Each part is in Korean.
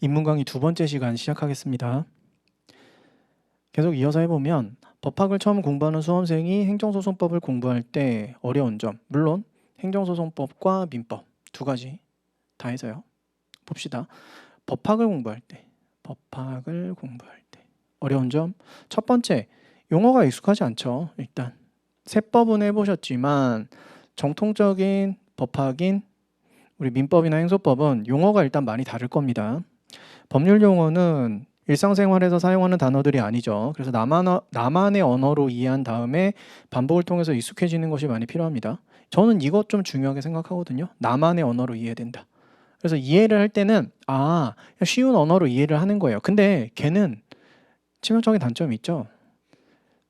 인문 강의 두 번째 시간 시작하겠습니다. 계속 이어서 해보면 법학을 처음 공부하는 수험생이 행정소송법을 공부할 때 어려운 점, 물론 행정소송법과 민법 두 가지 다 해서요. 봅시다. 법학을 공부할 때 어려운 점, 첫 번째, 용어가 익숙하지 않죠. 일단 세법은 해보셨지만 정통적인 법학인 우리 민법이나 행소법은 용어가 일단 많이 다를 겁니다. 법률 용어는 일상생활에서 사용하는 단어들이 아니죠. 그래서 나만의 언어로 이해한 다음에 반복을 통해서 익숙해지는 것이 많이 필요합니다. 저는 이것 좀 중요하게 생각하거든요. 나만의 언어로 이해해야 된다. 그래서 이해를 할 때는 쉬운 언어로 이해를 하는 거예요. 근데 걔는 치명적인 단점이 있죠.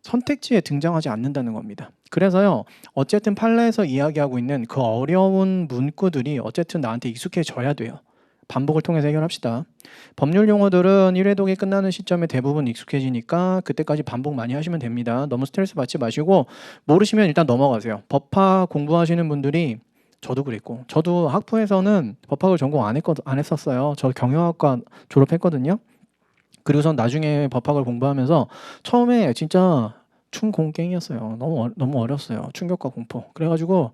선택지에 등장하지 않는다는 겁니다. 그래서요, 어쨌든 판례에서 이야기하고 있는 그 어려운 문구들이 어쨌든 나한테 익숙해져야 돼요. 반복을 통해서 해결합시다. 법률 용어들은 1회독이 끝나는 시점에 대부분 익숙해지니까 그때까지 반복 많이 하시면 됩니다. 너무 스트레스 받지 마시고 모르시면 일단 넘어가세요. 법학 공부하시는 분들이 저도 그랬고, 저도 학부에서는 법학을 전공 안 했었어요. 저 경영학과 졸업했거든요. 그리고선 나중에 법학을 공부하면서 처음에 진짜 충공갱이었어요. 너무 어렸어요. 충격과 공포. 그래가지고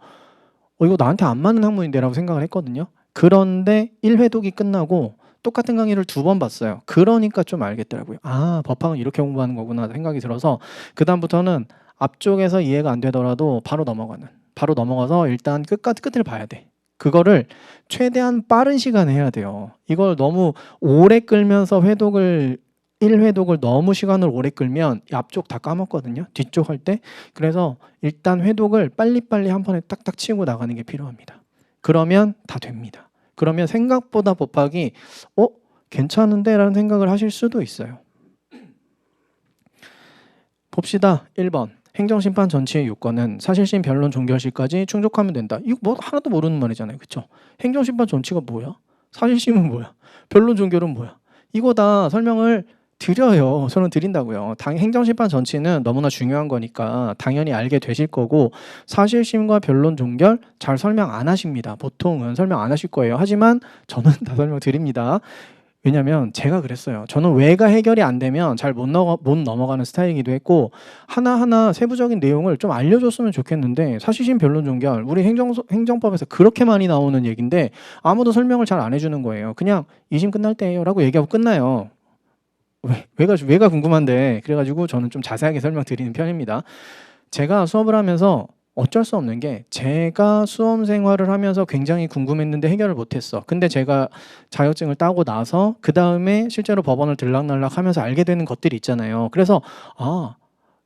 이거 나한테 안 맞는 학문인데 라고 생각을 했거든요. 그런데 1회독이 끝나고 똑같은 강의를 2번 봤어요. 그러니까 좀 알겠더라고요. 법학은 이렇게 공부하는 거구나 생각이 들어서 그 다음부터는 앞쪽에서 이해가 안 되더라도 바로 넘어가서 일단 끝을 봐야 돼. 그거를 최대한 빠른 시간에 해야 돼요. 이걸 너무 오래 끌면서 1회독을 너무 시간을 오래 끌면 앞쪽 다 까먹거든요. 뒤쪽 할 때. 그래서 일단 회독을 빨리빨리 한 번에 딱딱 치고 나가는 게 필요합니다. 그러면 다 됩니다. 그러면 생각보다 법학이 괜찮은데? 라는 생각을 하실 수도 있어요. 봅시다. 1번. 행정심판 전체의 요건은 사실심, 변론, 종결시까지 충족하면 된다. 이거 뭐 하나도 모르는 말이잖아요. 그렇죠? 행정심판 전체가 뭐야? 사실심은 뭐야? 변론, 종결은 뭐야? 이거 다 설명을 드려요. 저는 드린다고요. 행정심판 전체는 너무나 중요한 거니까 당연히 알게 되실 거고 사실심과 변론, 종결 잘 설명 안 하십니다. 보통은 설명 안 하실 거예요. 하지만 저는 다 설명 드립니다. 왜냐면 제가 그랬어요. 저는 왜가 해결이 안 되면 잘 못 넘어가는 스타일이기도 했고 하나하나 세부적인 내용을 좀 알려줬으면 좋겠는데 사실심, 변론, 종결 우리 행정법에서 그렇게 많이 나오는 얘기인데 아무도 설명을 잘 안 해주는 거예요. 그냥 2심 끝날 때예요 라고 얘기하고 끝나요. 왜가 궁금한데 그래가지고 저는 좀 자세하게 설명드리는 편입니다. 제가 수업을 하면서 어쩔 수 없는 게 제가 수험 생활을 하면서 굉장히 궁금했는데 해결을 못했어. 근데 제가 자격증을 따고 나서 그 다음에 실제로 법원을 들락날락 하면서 알게 되는 것들이 있잖아요. 그래서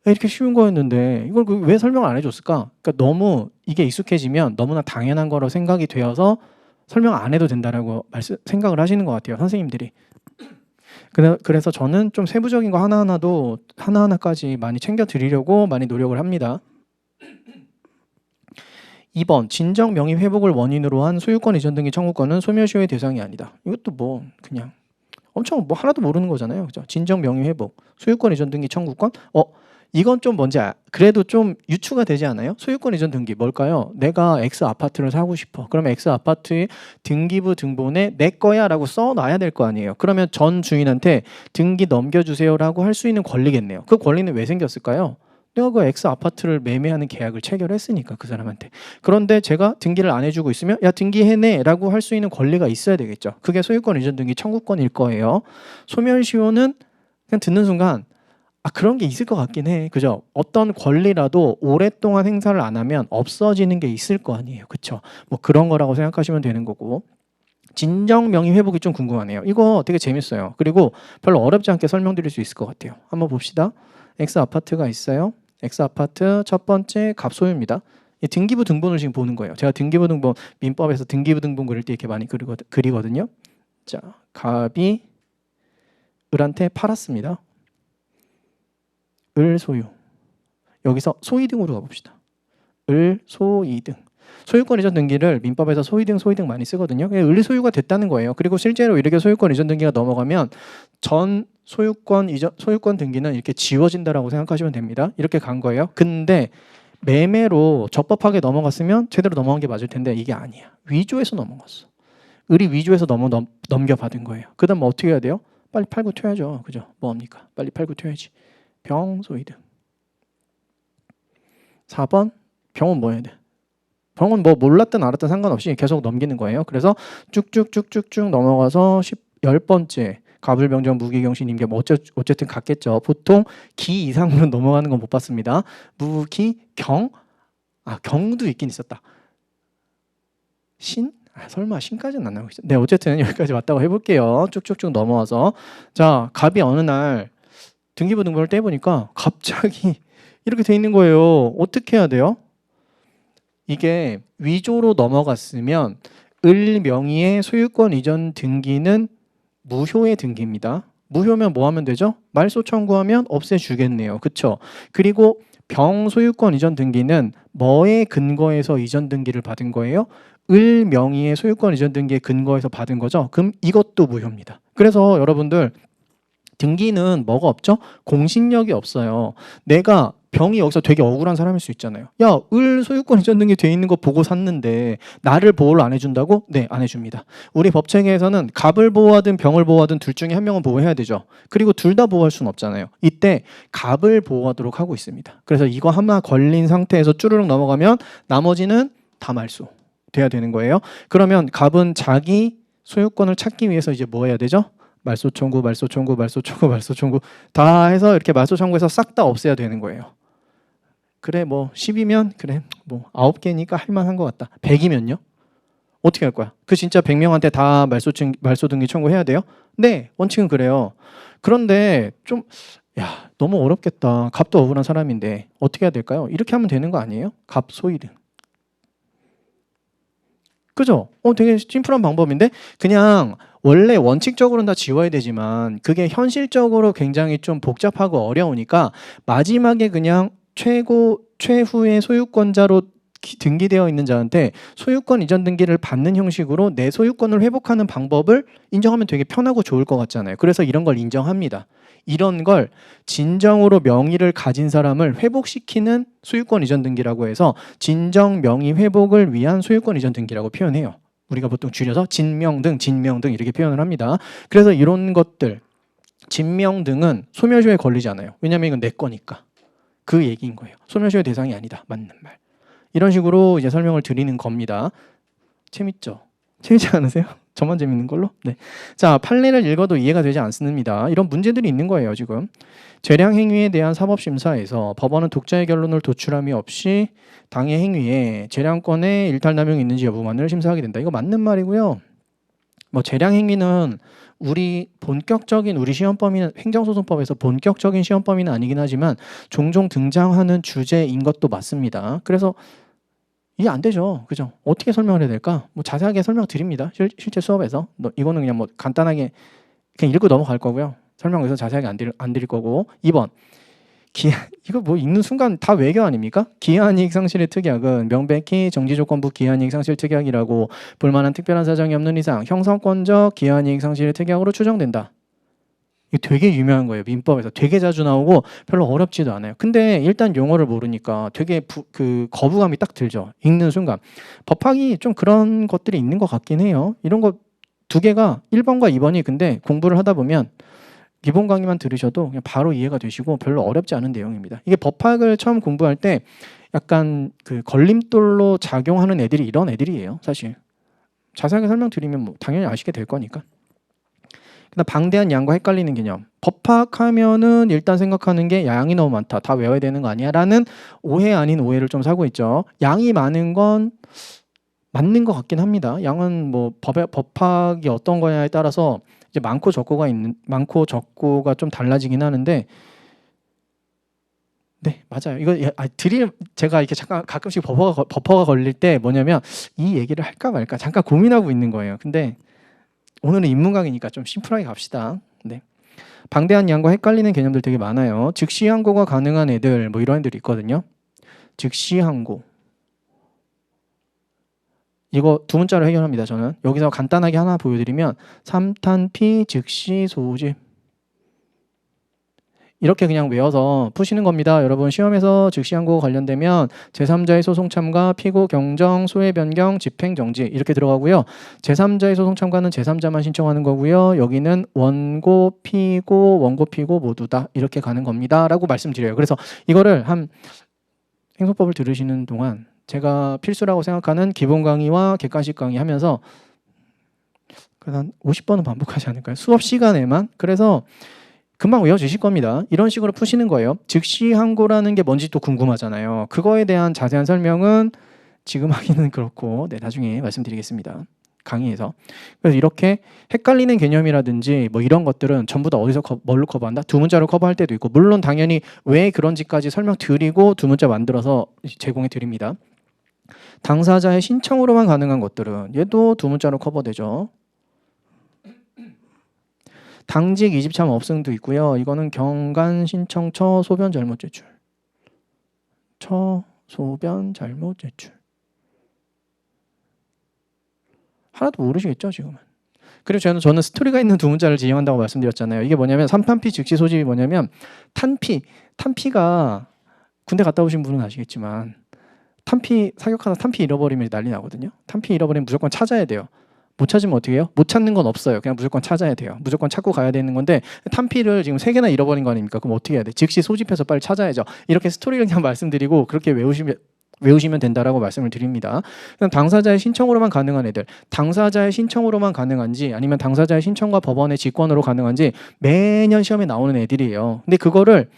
이렇게 쉬운 거였는데 이걸 왜 설명을 안 해줬을까? 그러니까 너무 이게 익숙해지면 너무나 당연한 거로 생각이 되어서 설명 안 해도 된다라고 생각을 하시는 것 같아요. 선생님들이. 그래서 저는 좀 세부적인 거 하나하나까지 많이 챙겨 드리려고 많이 노력을 합니다. 2번 진정 명의 회복을 원인으로 한 소유권 이전 등기 청구권은 소멸시효의 대상이 아니다. 이것도 뭐 그냥 엄청 뭐 하나도 모르는 거잖아요. 그죠? 진정 명의 회복, 소유권 이전 등기 청구권. 이건 좀 뭔지 그래도 좀 유추가 되지 않아요? 소유권 이전 등기 뭘까요? 내가 X 아파트를 사고 싶어. 그러면 X 아파트의 등기부 등본에 내 거야 라고 써놔야 될 거 아니에요. 그러면 전 주인한테 등기 넘겨주세요라고 할 수 있는 권리겠네요. 그 권리는 왜 생겼을까요? 내가 그 X 아파트를 매매하는 계약을 체결했으니까 그 사람한테. 그런데 제가 등기를 안 해주고 있으면 야 등기해내 라고 할 수 있는 권리가 있어야 되겠죠. 그게 소유권 이전 등기 청구권일 거예요. 소멸시효는 그냥 듣는 순간 그런 게 있을 것 같긴 해. 그죠? 어떤 권리라도 오랫동안 행사를 안 하면 없어지는 게 있을 거 아니에요. 그쵸? 뭐 그런 거라고 생각하시면 되는 거고. 진정 명의 회복이 좀 궁금하네요. 이거 되게 재밌어요. 그리고 별로 어렵지 않게 설명드릴 수 있을 것 같아요. 한번 봅시다. X 아파트가 있어요. X 아파트 첫 번째 갑 소유입니다. 등기부 등본을 지금 보는 거예요. 제가 등기부 등본 민법에서 등기부 등본 그릴 때 이렇게 많이 그리거든요. 자, 갑이 을한테 팔았습니다. 을 소유. 여기서 소이등으로 가봅시다. 을 소이등. 소유권 이전 등기를 민법에서 소이등 많이 쓰거든요. 을 소유가 됐다는 거예요. 그리고 실제로 이렇게 소유권 이전 등기가 넘어가면 전 소유권 등기는 이렇게 지워진다라고 생각하시면 됩니다. 이렇게 간 거예요. 근데 매매로 적법하게 넘어갔으면 제대로 넘어간 게 맞을 텐데 이게 아니야. 위조해서 넘어갔어. 을이 위조해서 넘겨받은 거예요. 그 다음 뭐 어떻게 해야 돼요? 빨리 팔고 튀어야죠. 그죠? 뭐합니까? 빨리 팔고 튀어야지. 병, 소이등. 4번 병은 뭐 해야 돼? 병은 뭐 몰랐든 알았든 상관없이 계속 넘기는 거예요. 그래서 쭉쭉쭉쭉쭉 넘어가서 10번째 가불병정 무기경신 임계 뭐 어쨌든 같겠죠. 보통 기 이상으로 넘어가는 건 못 봤습니다. 무기 경 경도 있긴 있었다. 신? 설마 신까지는 안 나오고 있어. 네, 어쨌든 여기까지 왔다고 해볼게요. 쭉쭉쭉 넘어와서 자 갑이 어느 날 등기부 등본을 떼보니까 갑자기 이렇게 돼 있는 거예요. 어떻게 해야 돼요? 이게 위조로 넘어갔으면 을 명의의 소유권 이전 등기는 무효의 등기입니다. 무효면 뭐 하면 되죠? 말소 청구하면 없애주겠네요. 그쵸? 그리고 병 소유권 이전 등기는 뭐에 근거해서 이전 등기를 받은 거예요? 을 명의의 소유권 이전 등기에 근거해서 받은 거죠. 그럼 이것도 무효입니다. 그래서 여러분들 등기는 뭐가 없죠? 공신력이 없어요. 내가 병이 여기서 되게 억울한 사람일 수 있잖아요. 야, 을 소유권 이전 등기 돼 있는 거 보고 샀는데 나를 보호를 안 해준다고? 네, 안 해줍니다. 우리 법체계에서는 갑을 보호하든 병을 보호하든 둘 중에 한 명은 보호해야 되죠. 그리고 둘 다 보호할 수는 없잖아요. 이때 갑을 보호하도록 하고 있습니다. 그래서 이거 하나 걸린 상태에서 쭈르륵 넘어가면 나머지는 다 말소 돼야 되는 거예요. 그러면 갑은 자기 소유권을 찾기 위해서 이제 뭐 해야 되죠? 말소 청구, 말소 청구, 말소 청구, 말소 청구 다 해서 이렇게 말소 청구해서 싹 다 없애야 되는 거예요. 그래 뭐 10이면 그래 뭐 9개니까 할만한 것 같다. 100이면요? 어떻게 할 거야? 그 진짜 100명한테 다 말소 등기 청구해야 돼요? 네, 원칙은 그래요. 그런데 좀 너무 어렵겠다. 갑도 억울한 사람인데 어떻게 해야 될까요? 이렇게 하면 되는 거 아니에요? 갑 소이등. 그죠? 되게 심플한 방법인데 그냥 원래 원칙적으로는 다 지워야 되지만 그게 현실적으로 굉장히 좀 복잡하고 어려우니까 마지막에 그냥 최후의 소유권자로 등기되어 있는 자한테 소유권 이전 등기를 받는 형식으로 내 소유권을 회복하는 방법을 인정하면 되게 편하고 좋을 것 같잖아요. 그래서 이런 걸 인정합니다. 이런 걸 진정으로 명의를 가진 사람을 회복시키는 소유권 이전 등기라고 해서 진정 명의 회복을 위한 소유권 이전 등기라고 표현해요. 우리가 보통 줄여서 진명등 이렇게 표현을 합니다. 그래서 이런 것들 진명등은 소멸시효에 걸리지 않아요. 왜냐하면 이건 내 거니까. 그 얘기인 거예요. 소멸시효 대상이 아니다. 맞는 말. 이런 식으로 이제 설명을 드리는 겁니다. 재밌죠? 재밌지 않으세요? 저만 재밌는 걸로? 네. 자, 판례를 읽어도 이해가 되지 않습니다. 이런 문제들이 있는 거예요, 지금. 재량 행위에 대한 사법심사에서 법원은 독자의 결론을 도출함이 없이 당의 행위에 재량권의 일탈 남용이 있는지 여부만을 심사하게 된다. 이거 맞는 말이고요. 뭐 재량 행위는 우리 시험 범위는 행정소송법에서 본격적인 시험 범위는 아니긴 하지만 종종 등장하는 주제인 것도 맞습니다. 그래서 이해 안 되죠. 그죠? 어떻게 설명을 해야 될까? 뭐 자세하게 설명드립니다. 실제 수업에서. 이거는 그냥 뭐 간단하게 그냥 읽고 넘어갈 거고요. 설명 여기서 자세하게 안 드릴 거고. 2번. 이거 뭐 읽는 순간 다 외교 아닙니까? 기한이익 상실의 특약은 명백히 정지조건부 기한이익 상실 특약이라고 볼만한 특별한 사정이 없는 이상 형성권적 기한이익 상실의 특약으로 추정된다. 이거 되게 유명한 거예요. 민법에서 되게 자주 나오고 별로 어렵지도 않아요. 근데 일단 용어를 모르니까 되게 거부감이 딱 들죠. 읽는 순간. 법학이 좀 그런 것들이 있는 것 같긴 해요. 이런 거 두 개가 1번과 2번이 근데 공부를 하다 보면 기본 강의만 들으셔도 그냥 바로 이해가 되시고 별로 어렵지 않은 내용입니다. 이게 법학을 처음 공부할 때 약간 그 걸림돌로 작용하는 애들이 이런 애들이에요. 사실. 자세하게 설명드리면 뭐 당연히 아시게 될 거니까. 그다음 방대한 양과 헷갈리는 개념. 법학하면은 일단 생각하는 게 양이 너무 많다. 다 외워야 되는 거 아니야? 라는 오해 아닌 오해를 좀 사고 있죠. 양이 많은 건 맞는 것 같긴 합니다. 양은 뭐 법학이 어떤 거냐에 따라서 이제 많고 적고가 좀 달라지긴 하는데 네, 맞아요. 이거 제가 이렇게 잠깐 가끔씩 버퍼가 걸릴 때 뭐냐면 이 얘기를 할까 말까 잠깐 고민하고 있는 거예요. 근데 오늘은 인문강의니까 좀 심플하게 갑시다. 네. 방대한 양과 헷갈리는 개념들 되게 많아요. 즉시 항고가 가능한 애들 뭐 이런 애들이 있거든요. 즉시 항고. 이거 두 문자로 해결합니다. 저는 여기서 간단하게 하나 보여드리면 3탄 피 즉시 소집 이렇게 그냥 외워서 푸시는 겁니다. 여러분 시험에서 즉시항고 관련되면 제3자의 소송 참가, 피고 경정, 소외 변경, 집행 정지 이렇게 들어가고요. 제3자의 소송 참가는 제3자만 신청하는 거고요. 여기는 원고, 피고 모두 다 이렇게 가는 겁니다. 라고 말씀드려요. 그래서 이거를 한 행소법을 들으시는 동안 제가 필수라고 생각하는 기본 강의와 객관식 강의 하면서 한 50번은 반복하지 않을까요? 수업 시간에만. 그래서 금방 외워지실 겁니다. 이런 식으로 푸시는 거예요. 즉시 항고라는 게 뭔지 또 궁금하잖아요. 그거에 대한 자세한 설명은 지금 하기는 그렇고 나중에 말씀드리겠습니다. 강의에서. 그래서 이렇게 헷갈리는 개념이라든지 뭐 이런 것들은 전부 다 어디서 뭘로 커버한다? 두 문자로 커버할 때도 있고 물론 당연히 왜 그런지까지 설명드리고 두 문자 만들어서 제공해 드립니다. 당사자의 신청으로만 가능한 것들은 얘도 두 문자로 커버되죠. 당직 이집참 없음도 있고요. 이거는 경관 신청처 소변 잘못 제출. 소변 잘못 제출. 하나도 모르시겠죠 지금은. 그리고 저는 스토리가 있는 두 문자를 지정한다고 말씀드렸잖아요. 이게 뭐냐면 3탄피 즉시 소집이 뭐냐면 탄피가 군대 갔다 오신 분은 아시겠지만 탄피 사격하다 탄피 잃어버리면 난리 나거든요. 탄피 잃어버리면 무조건 찾아야 돼요. 못 찾으면 어떻게 해요? 못 찾는 건 없어요. 그냥 무조건 찾아야 돼요. 무조건 찾고 가야 되는 건데 탄피를 지금 3개나 잃어버린 거 아닙니까? 그럼 어떻게 해야 돼? 즉시 소집해서 빨리 찾아야죠. 이렇게 스토리를 그냥 말씀드리고 그렇게 외우시면 된다라고 말씀을 드립니다. 그럼 당사자의 신청으로만 가능한 애들, 당사자의 신청으로만 가능한지 아니면 당사자의 신청과 법원의 직권으로 가능한지 매년 시험에 나오는 애들이에요. 근데 그거를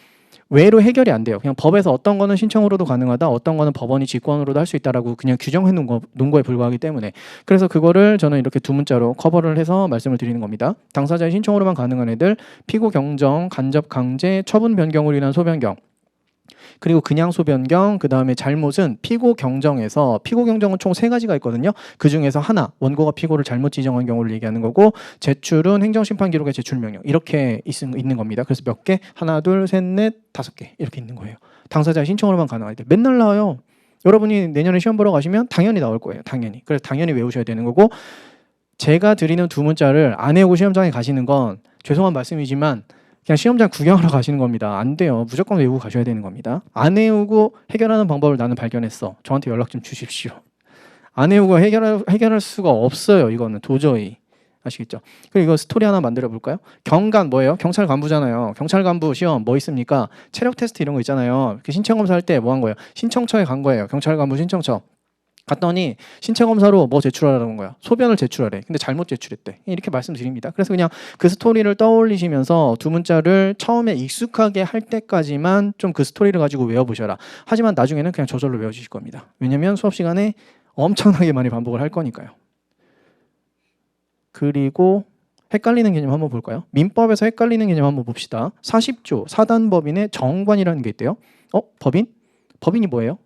외로 해결이 안 돼요. 그냥 법에서 어떤 거는 신청으로도 가능하다, 어떤 거는 법원이 직권으로도 할 수 있다라고 그냥 규정해 놓은 거에 불과하기 때문에 그래서 그거를 저는 이렇게 두 문자로 커버를 해서 말씀을 드리는 겁니다. 당사자의 신청으로만 가능한 애들, 피고 경정, 간접 강제, 처분 변경으로 인한 소변경, 그리고 그냥 소변경, 그 다음에 잘못은 피고 경정에서 피고 경정은 총 3가지가 있거든요. 그 중에서 하나, 원고가 피고를 잘못 지정한 경우를 얘기하는 거고 제출은 행정심판 기록의 제출 명령 이렇게 있는 겁니다. 그래서 몇 개? 하나, 둘, 셋, 넷, 5개 이렇게 있는 거예요. 당사자의 신청으로만 가능할 때 맨날 나와요. 여러분이 내년에 시험 보러 가시면 당연히 나올 거예요. 당연히. 그래서 당연히 외우셔야 되는 거고 제가 드리는 두 문자를 안 외우고 시험장에 가시는 건 죄송한 말씀이지만 그냥 시험장 구경하러 가시는 겁니다. 안 돼요. 무조건 외우고 가셔야 되는 겁니다. 안 외우고 해결하는 방법을 나는 발견했어. 저한테 연락 좀 주십시오. 안 외우고 해결할 수가 없어요. 이거는 도저히. 아시겠죠? 그리고 이거 스토리 하나 만들어 볼까요? 경관 뭐예요? 경찰 간부잖아요. 경찰 간부 시험 뭐 있습니까? 체력 테스트 이런 거 있잖아요. 그 신청 검사 할 때 뭐 한 거예요? 신청처에 간 거예요. 경찰 간부 신청처. 갔더니 신체 검사로 뭐 제출하라는 거야. 소변을 제출하래. 근데 잘못 제출했대. 이렇게 말씀드립니다. 그래서 그냥 그 스토리를 떠올리시면서 두 문자를 처음에 익숙하게 할 때까지만 좀 그 스토리를 가지고 외워보셔라. 하지만 나중에는 그냥 저절로 외워주실 겁니다. 왜냐면 수업 시간에 엄청나게 많이 반복을 할 거니까요. 그리고 헷갈리는 개념 한번 볼까요? 민법에서 헷갈리는 개념 한번 봅시다. 40조 사단법인의 정관이라는 게 있대요. 법인? 법인이 뭐예요?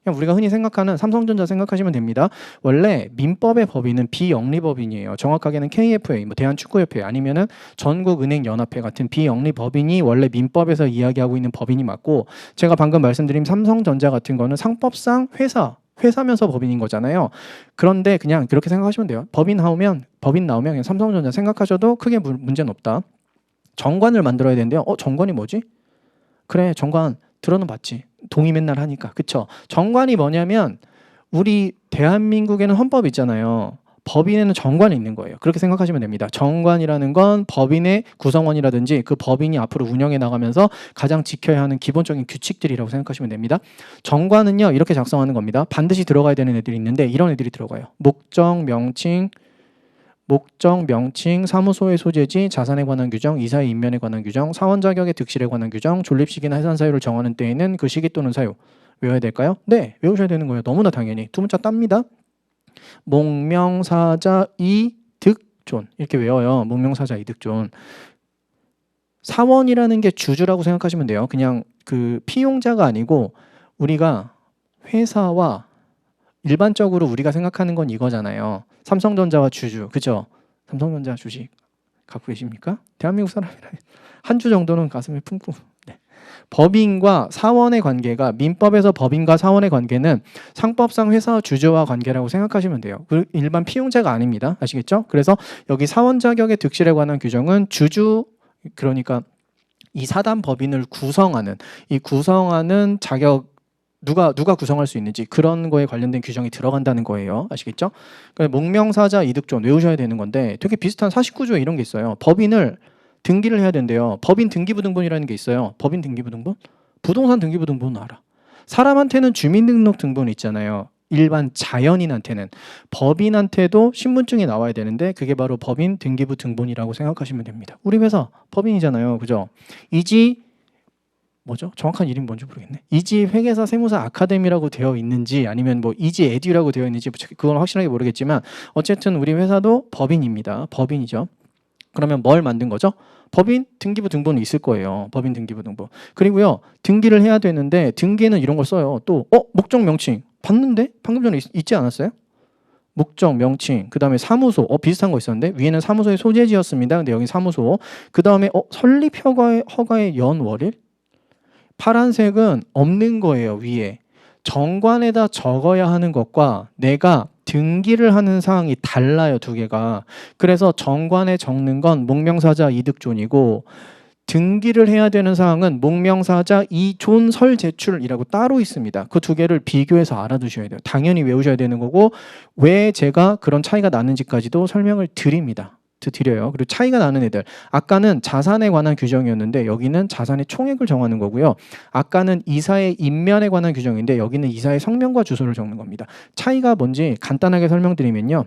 그냥 우리가 흔히 생각하는 삼성전자 생각하시면 됩니다. 원래 민법의 법인은 비영리법인이에요. 정확하게는 KFA, 뭐 대한축구협회 아니면은 전국은행연합회 같은 비영리법인이 원래 민법에서 이야기하고 있는 법인이 맞고 제가 방금 말씀드린 삼성전자 같은 거는 상법상 회사면서 법인인 거잖아요. 그런데 그냥 그렇게 생각하시면 돼요. 법인 나오면 그냥 삼성전자 생각하셔도 크게 문제는 없다. 정관을 만들어야 되는데요. 정관이 뭐지? 그래, 정관 들어는 봤지. 동의 맨날 하니까. 그쵸? 정관이 뭐냐면 우리 대한민국에는 헌법이 있잖아요. 법인에는 정관이 있는 거예요. 그렇게 생각하시면 됩니다. 정관이라는 건 법인의 구성원이라든지 그 법인이 앞으로 운영해 나가면서 가장 지켜야 하는 기본적인 규칙들이라고 생각하시면 됩니다. 정관은요 이렇게 작성하는 겁니다. 반드시 들어가야 되는 애들이 있는데 이런 애들이 들어가요. 목적, 명칭, 사무소의 소재지, 자산에 관한 규정, 이사의 임면에 관한 규정, 사원 자격의 득실에 관한 규정, 존립시기나 해산 사유를 정하는 때에는 그 시기 또는 사유 외워야 될까요? 네, 외우셔야 되는 거예요. 너무나 당연히. 두 문자 땁니다. 목명사자 이득존 이렇게 외워요. 목명사자 이득존. 사원이라는 게 주주라고 생각하시면 돼요. 그냥 그 피용자가 아니고 우리가 회사와 일반적으로 우리가 생각하는 건 이거잖아요. 삼성전자와 주주, 그죠? 삼성전자 주식 갖고 계십니까? 대한민국 사람이라 한 주 정도는 가슴에 품고. 네. 법인과 사원의 관계가 민법에서 법인과 사원의 관계는 상법상 회사와 주주와 관계라고 생각하시면 돼요. 일반 피용자가 아닙니다. 아시겠죠? 그래서 여기 사원 자격의 득실에 관한 규정은 주주 그러니까 이 사단 법인을 구성하는 이 구성하는 자격 누가 구성할 수 있는지 그런 거에 관련된 규정이 들어간다는 거예요. 아시겠죠? 그러니까 목명사자 이득존 외우셔야 되는 건데 되게 비슷한 49조에 이런 게 있어요. 법인을 등기를 해야 된대요. 법인 등기부등본이라는 게 있어요. 법인 등기부등본? 부동산 등기부등본 알아. 사람한테는 주민등록등본 있잖아요. 일반 자연인한테는. 법인한테도 신분증이 나와야 되는데 그게 바로 법인 등기부등본이라고 생각하시면 됩니다. 우리 회사 법인이잖아요. 그죠? 이지 뭐죠? 정확한 이름이 뭔지 모르겠네. 이지 회계사 세무사 아카데미라고 되어 있는지 아니면 뭐 이지 에듀라고 되어 있는지 그건 확실하게 모르겠지만 어쨌든 우리 회사도 법인입니다. 법인이죠. 그러면 뭘 만든 거죠? 법인 등기부 등본이 있을 거예요. 법인 등기부 등본. 그리고요. 등기를 해야 되는데 등기에는 이런 걸 써요. 또 목적 명칭 봤는데 방금 전에 있지 않았어요? 목적 명칭 그다음에 사무소 비슷한 거 있었는데 위에는 사무소의 소재지였습니다. 근데 여기 사무소. 그다음에 설립 허가의 연월일 파란색은 없는 거예요. 위에 정관에다 적어야 하는 것과 내가 등기를 하는 사항이 달라요. 두 개가. 그래서 정관에 적는 건 목명사자 이득존이고 등기를 해야 되는 사항은 목명사자 이존 설 제출이라고 따로 있습니다. 그 두 개를 비교해서 알아두셔야 돼요. 당연히 외우셔야 되는 거고 왜 제가 그런 차이가 나는지까지도 설명을 드립니다. 드려요. 그리고 차이가 나는 애들. 아까는 자산에 관한 규정이었는데 여기는 자산의 총액을 정하는 거고요. 아까는 이사의 인면에 관한 규정인데 여기는 이사의 성명과 주소를 적는 겁니다. 차이가 뭔지 간단하게 설명드리면요.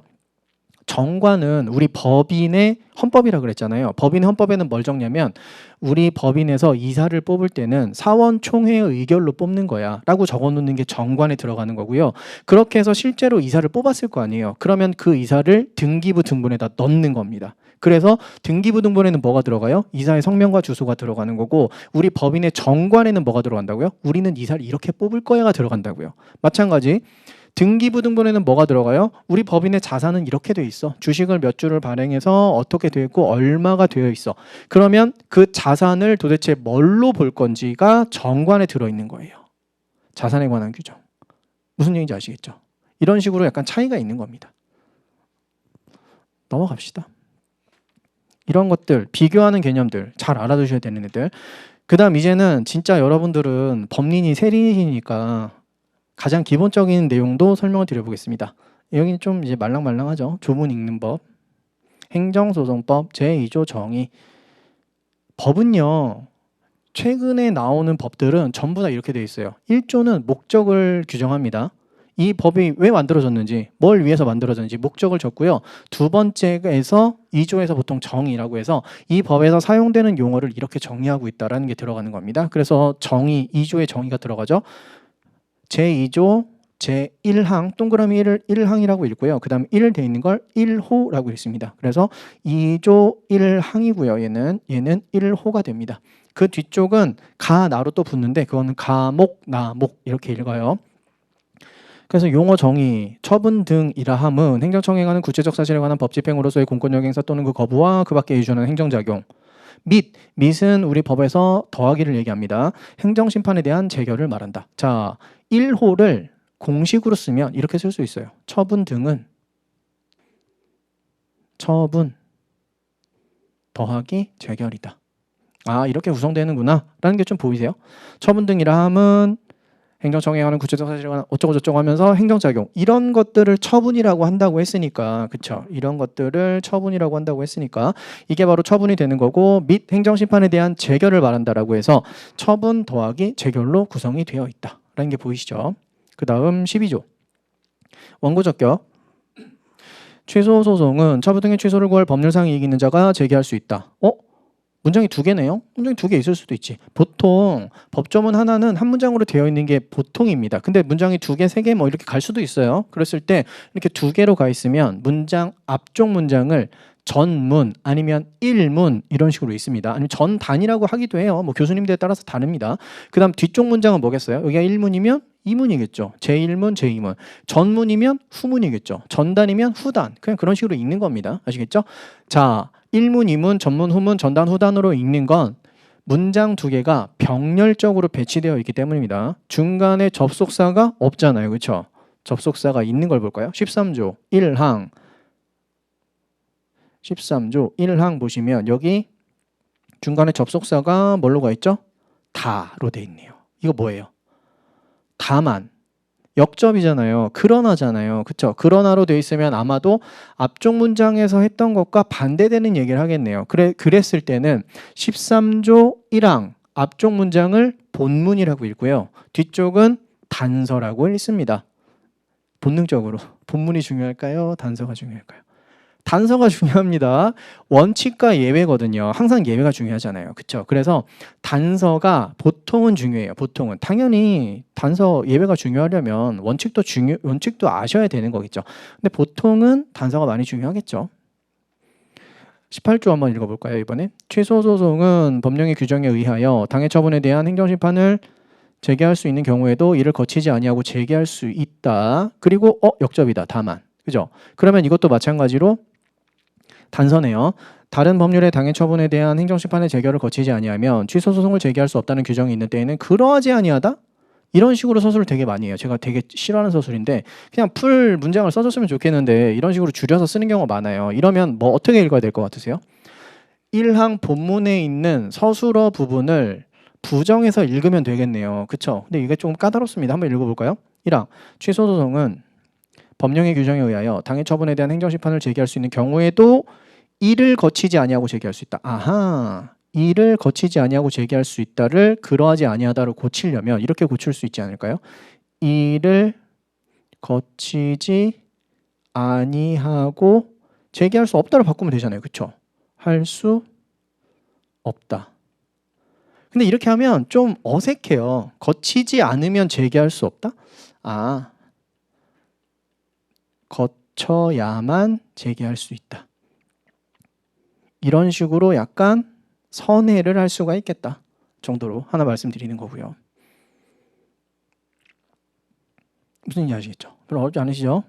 정관은 우리 법인의 헌법이라고 그랬잖아요. 법인의 헌법에는 뭘 적냐면 우리 법인에서 이사를 뽑을 때는 사원총회의 의결로 뽑는 거야 라고 적어놓는 게 정관에 들어가는 거고요. 그렇게 해서 실제로 이사를 뽑았을 거 아니에요. 그러면 그 이사를 등기부 등본에다 넣는 겁니다. 그래서 등기부 등본에는 뭐가 들어가요? 이사의 성명과 주소가 들어가는 거고 우리 법인의 정관에는 뭐가 들어간다고요? 우리는 이사를 이렇게 뽑을 거야가 들어간다고요. 마찬가지 등기부등본에는 뭐가 들어가요? 우리 법인의 자산은 이렇게 돼 있어. 주식을 몇 주를 발행해서 어떻게 되어 있고 얼마가 되어 있어. 그러면 그 자산을 도대체 뭘로 볼 건지가 정관에 들어있는 거예요. 자산에 관한 규정. 무슨 얘기인지 아시겠죠? 이런 식으로 약간 차이가 있는 겁니다. 넘어갑시다. 이런 것들, 비교하는 개념들 잘 알아두셔야 되는 애들. 그 다음 이제는 진짜 여러분들은 법린이 세린이니까 가장 기본적인 내용도 설명을 드려보겠습니다. 여기는 좀 이제 말랑말랑하죠. 조문 읽는 법, 행정소송법, 제2조 정의. 법은요. 최근에 나오는 법들은 전부 다 이렇게 돼 있어요. 1조는 목적을 규정합니다. 이 법이 왜 만들어졌는지, 뭘 위해서 만들어졌는지 목적을 적고요. 두 번째에서 2조에서 보통 정의라고 해서 이 법에서 사용되는 용어를 이렇게 정의하고 있다는 게 들어가는 겁니다. 그래서 정의, 2조의 정의가 들어가죠. 제2조 제1항 동그라미 1항이라고 읽고요. 그 다음 1 돼 있는 걸 1호라고 읽습니다. 그래서 2조 1항이고요. 얘는 1호가 됩니다. 그 뒤쪽은 가, 나로 또 붙는데 그거는 가목, 나목 이렇게 읽어요. 그래서 용어 정의, 처분 등이라 함은 행정청에 관한 구체적 사실에 관한 법 집행으로서의 공권력 행사 또는 그 거부와 그 밖에 이주하는 행정작용. 밑은 우리 법에서 더하기를 얘기합니다. 행정심판에 대한 재결을 말한다. 자, 1호를 공식으로 쓰면 이렇게 쓸 수 있어요. 처분 등은 처분 더하기 재결이다. 아, 이렇게 구성되는구나 라는 게 좀 보이세요? 처분 등이라 함은 행정청에 관한 구체적 사실에 관한 어쩌고저쩌고 하면서 행정작용 이런 것들을 처분이라고 한다고 했으니까 그쵸? 이런 것들을 처분이라고 한다고 했으니까 이게 바로 처분이 되는 거고 및 행정심판에 대한 재결을 말한다라고 해서 처분 더하기 재결로 구성이 되어 있다 라는 게 보이시죠? 그 다음 12조 원고적격 취소 소송은 처분 등의 취소를 구할 법률상 이익 있는 자가 제기할 수 있다. 문장이 두 개네요. 문장이 두 개 있을 수도 있지. 보통 법조문 하나는 한 문장으로 되어 있는 게 보통입니다. 근데 문장이 두 개, 세 개 뭐 이렇게 갈 수도 있어요. 그랬을 때 이렇게 두 개로 가 있으면 문장 앞쪽 문장을 전문 아니면 일문 이런 식으로 있습니다. 아니면 전단이라고 하기도 해요. 뭐 교수님들에 따라서 다릅니다. 그 다음 뒤쪽 문장은 뭐겠어요? 여기가 1문이면 2문이겠죠. 제1문, 제2문. 전문이면 후문이겠죠. 전단이면 후단. 그냥 그런 식으로 읽는 겁니다. 아시겠죠? 자, 1문, 2문, 전문, 후문, 전단, 후단으로 읽는 건 문장 두 개가 병렬적으로 배치되어 있기 때문입니다. 중간에 접속사가 없잖아요. 그렇죠? 접속사가 있는 걸 볼까요? 13조 1항 13조 1항 보시면 여기 중간에 접속사가 뭘로 가 있죠? 다로 돼 있네요. 이거 뭐예요? 다만. 역접이잖아요. 그러나잖아요. 그쵸? 그러나로 돼 있으면 아마도 앞쪽 문장에서 했던 것과 반대되는 얘기를 하겠네요. 그랬을 때는 13조 1항 앞쪽 문장을 본문이라고 읽고요. 뒤쪽은 단서라고 읽습니다. 본능적으로. 본문이 중요할까요? 단서가 중요할까요? 단서가 중요합니다. 원칙과 예외거든요. 항상 예외가 중요하잖아요. 그렇죠? 그래서 단서가 보통은 중요해요. 보통은. 당연히 단서 예외가 중요하려면 원칙도 아셔야 되는 거겠죠. 근데 보통은 단서가 많이 중요하겠죠. 18조 한번 읽어볼까요? 이번에 취소 소송은 법령의 규정에 의하여 당해 처분에 대한 행정심판을 제기할 수 있는 경우에도 이를 거치지 아니하고 제기할 수 있다. 그리고 역접이다. 다만. 그죠? 그러면 이것도 마찬가지로 단서네요. 다른 법률의 당해 처분에 대한 행정심판의 재결을 거치지 아니하면 취소 소송을 제기할 수 없다는 규정이 있는 때에는 그러하지 아니하다? 이런 식으로 서술을 되게 많이 해요. 제가 되게 싫어하는 서술인데 그냥 풀 문장을 써줬으면 좋겠는데 이런 식으로 줄여서 쓰는 경우가 많아요. 이러면 뭐 어떻게 읽어야 될 것 같으세요? 1항 본문에 있는 서술어 부분을 부정해서 읽으면 되겠네요. 그쵸? 근데 이게 좀 까다롭습니다. 한번 읽어볼까요? 1항 취소 소송은 법령의 규정에 의하여 당해 처분에 대한 행정심판을 제기할 수 있는 경우에도 이를 거치지 아니하고 제기할 수 있다. 아하, 이를 거치지 아니하고 제기할 수 있다를 그러하지 아니하다로 고치려면 이렇게 고칠 수 있지 않을까요? 이를 거치지 아니하고 제기할 수 없다로 바꾸면 되잖아요. 그렇죠? 할 수 없다. 근데 이렇게 하면 좀 어색해요. 거치지 않으면 제기할 수 없다? 아, 거쳐야만 제기할 수 있다. 이런 식으로 약간 선회를 할 수가 있겠다 정도로 하나 말씀드리는 거고요. 무슨 얘기 아시겠죠? 별로 어렵지 않으시죠?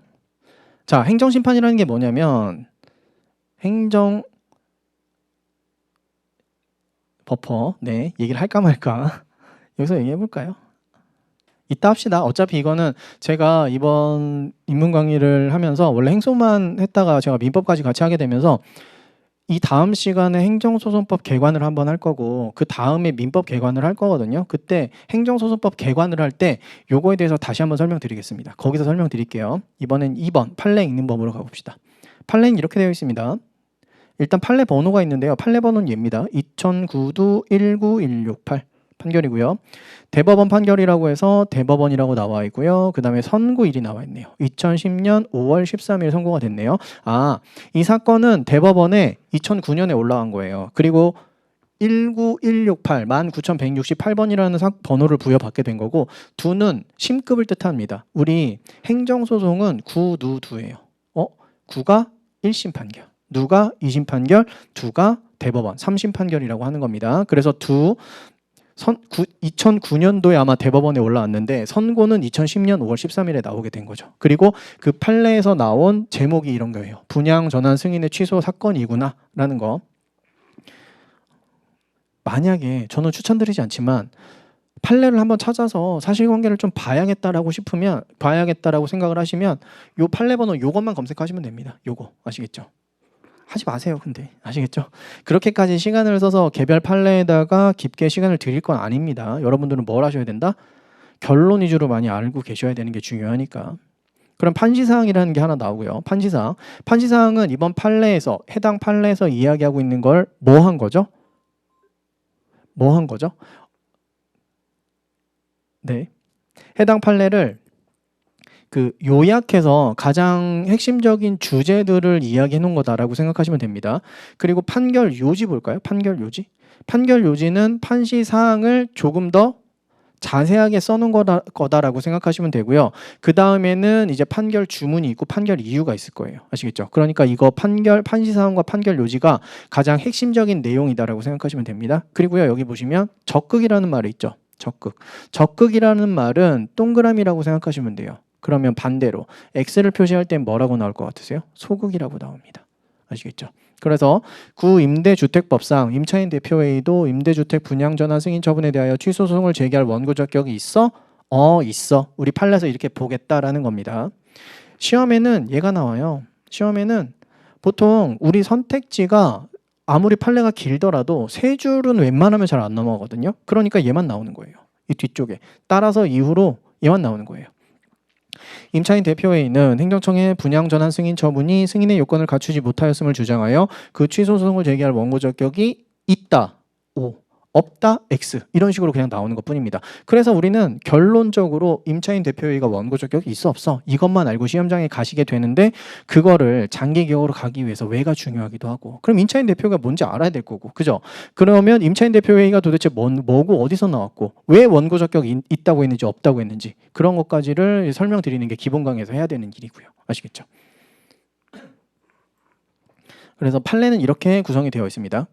자, 행정심판이라는 게 뭐냐면 버퍼, 네, 얘기를 할까 말까 여기서 얘기해 볼까요? 이따 합시다. 어차피 이거는 제가 이번 입문 강의를 하면서 원래 행소만 했다가 제가 민법까지 같이 하게 되면서 이 다음 시간에 행정소송법 개관을 한번 할 거고 그 다음에 민법 개관을 할 거거든요. 그때 행정소송법 개관을 할 때 요거에 대해서 다시 한번 설명드리겠습니다. 거기서 설명드릴게요. 이번엔 2번 판례 읽는 법으로 가봅시다. 판례는 이렇게 되어 있습니다. 일단 판례 번호가 있는데요. 판례 번호는 얘입니다. 2009도 19168 판결이고요. 대법원 판결이라고 해서 대법원이라고 나와 있고요. 그 다음에 선고일이 나와 있네요. 2010년 5월 13일 선고가 됐네요. 아, 이 사건은 대법원에 2009년에 올라간 거예요. 그리고 19168, 19168번이라는 번호를 부여받게 된 거고 두는 심급을 뜻합니다. 우리 행정소송은 구누두예요. 9가 1심 판결, 누가 2심 판결, 두가 대법원 3심 판결이라고 하는 겁니다. 그래서 2009년도에 아마 대법원에 올라왔는데 선고는 2010년 5월 13일에 나오게 된 거죠. 그리고 그 판례에서 나온 제목이 이런 거예요. 분양 전환 승인의 취소 사건이구나 라는 거. 만약에 저는 추천드리지 않지만 판례를 한번 찾아서 사실관계를 좀 봐야겠다라고 생각을 하시면 요 판례 번호 요것만 검색하시면 됩니다. 요거 아시겠죠? 하지 마세요. 근데 아시겠죠? 그렇게까지 시간을 써서 개별 판례에다가 깊게 시간을 들일 건 아닙니다. 여러분들은 뭘 하셔야 된다? 결론 위주로 많이 알고 계셔야 되는 게 중요하니까. 그럼 판시사항이라는 게 하나 나오고요. 판시사항. 판시사항은 이번 판례에서 해당 판례에서 이야기하고 있는 걸 뭐 한 거죠? 뭐 한 거죠? 네. 해당 판례를 요약해서 가장 핵심적인 주제들을 이야기해 놓은 거다라고 생각하시면 됩니다. 그리고 판결 요지 볼까요? 판결 요지. 판결 요지는 판시 사항을 조금 더 자세하게 써놓은 거다라고 생각하시면 되고요. 그 다음에는 이제 판결 주문이 있고 판결 이유가 있을 거예요. 아시겠죠? 그러니까 이거 판시 사항과 판결 요지가 가장 핵심적인 내용이다라고 생각하시면 됩니다. 그리고요, 여기 보시면 적극이라는 말이 있죠. 적극이라는 말은 동그라미라고 생각하시면 돼요. 그러면 반대로 X를 표시할 땐 뭐라고 나올 것 같으세요? 소극이라고 나옵니다. 아시겠죠? 그래서 구임대주택법상 임차인 대표회의도 임대주택 분양전환 승인 처분에 대하여 취소 소송을 제기할 원고 적격이 있어? 있어. 우리 판례에서 이렇게 보겠다라는 겁니다. 시험에는 얘가 나와요. 시험에는 보통 우리 선택지가 아무리 판례가 길더라도 세 줄은 웬만하면 잘 안 넘어가거든요. 그러니까 얘만 나오는 거예요. 이 뒤쪽에. 따라서 이후로 얘만 나오는 거예요. 임차인 대표회의는 행정청의 분양 전환 승인 처분이 승인의 요건을 갖추지 못하였음을 주장하여 그 취소 소송을 제기할 원고 적격이 있다. O. 없다. X. 이런 식으로 그냥 나오는 것뿐입니다. 그래서 우리는 결론적으로 임차인 대표회의가 원고 적격이 있어 없어 이것만 알고 시험장에 가시게 되는데 그거를 장기 기억으로 가기 위해서 왜가 중요하기도 하고 그럼 임차인 대표가 뭔지 알아야 될 거고 그죠? 그러면 임차인 대표회의가 도대체 뭐고 어디서 나왔고 왜 원고 적격이 있다고 했는지 없다고 했는지 그런 것까지를 설명드리는 게 기본 강의에서 해야 되는 일이고요. 아시겠죠? 그래서 판례는 이렇게 구성이 되어 있습니다.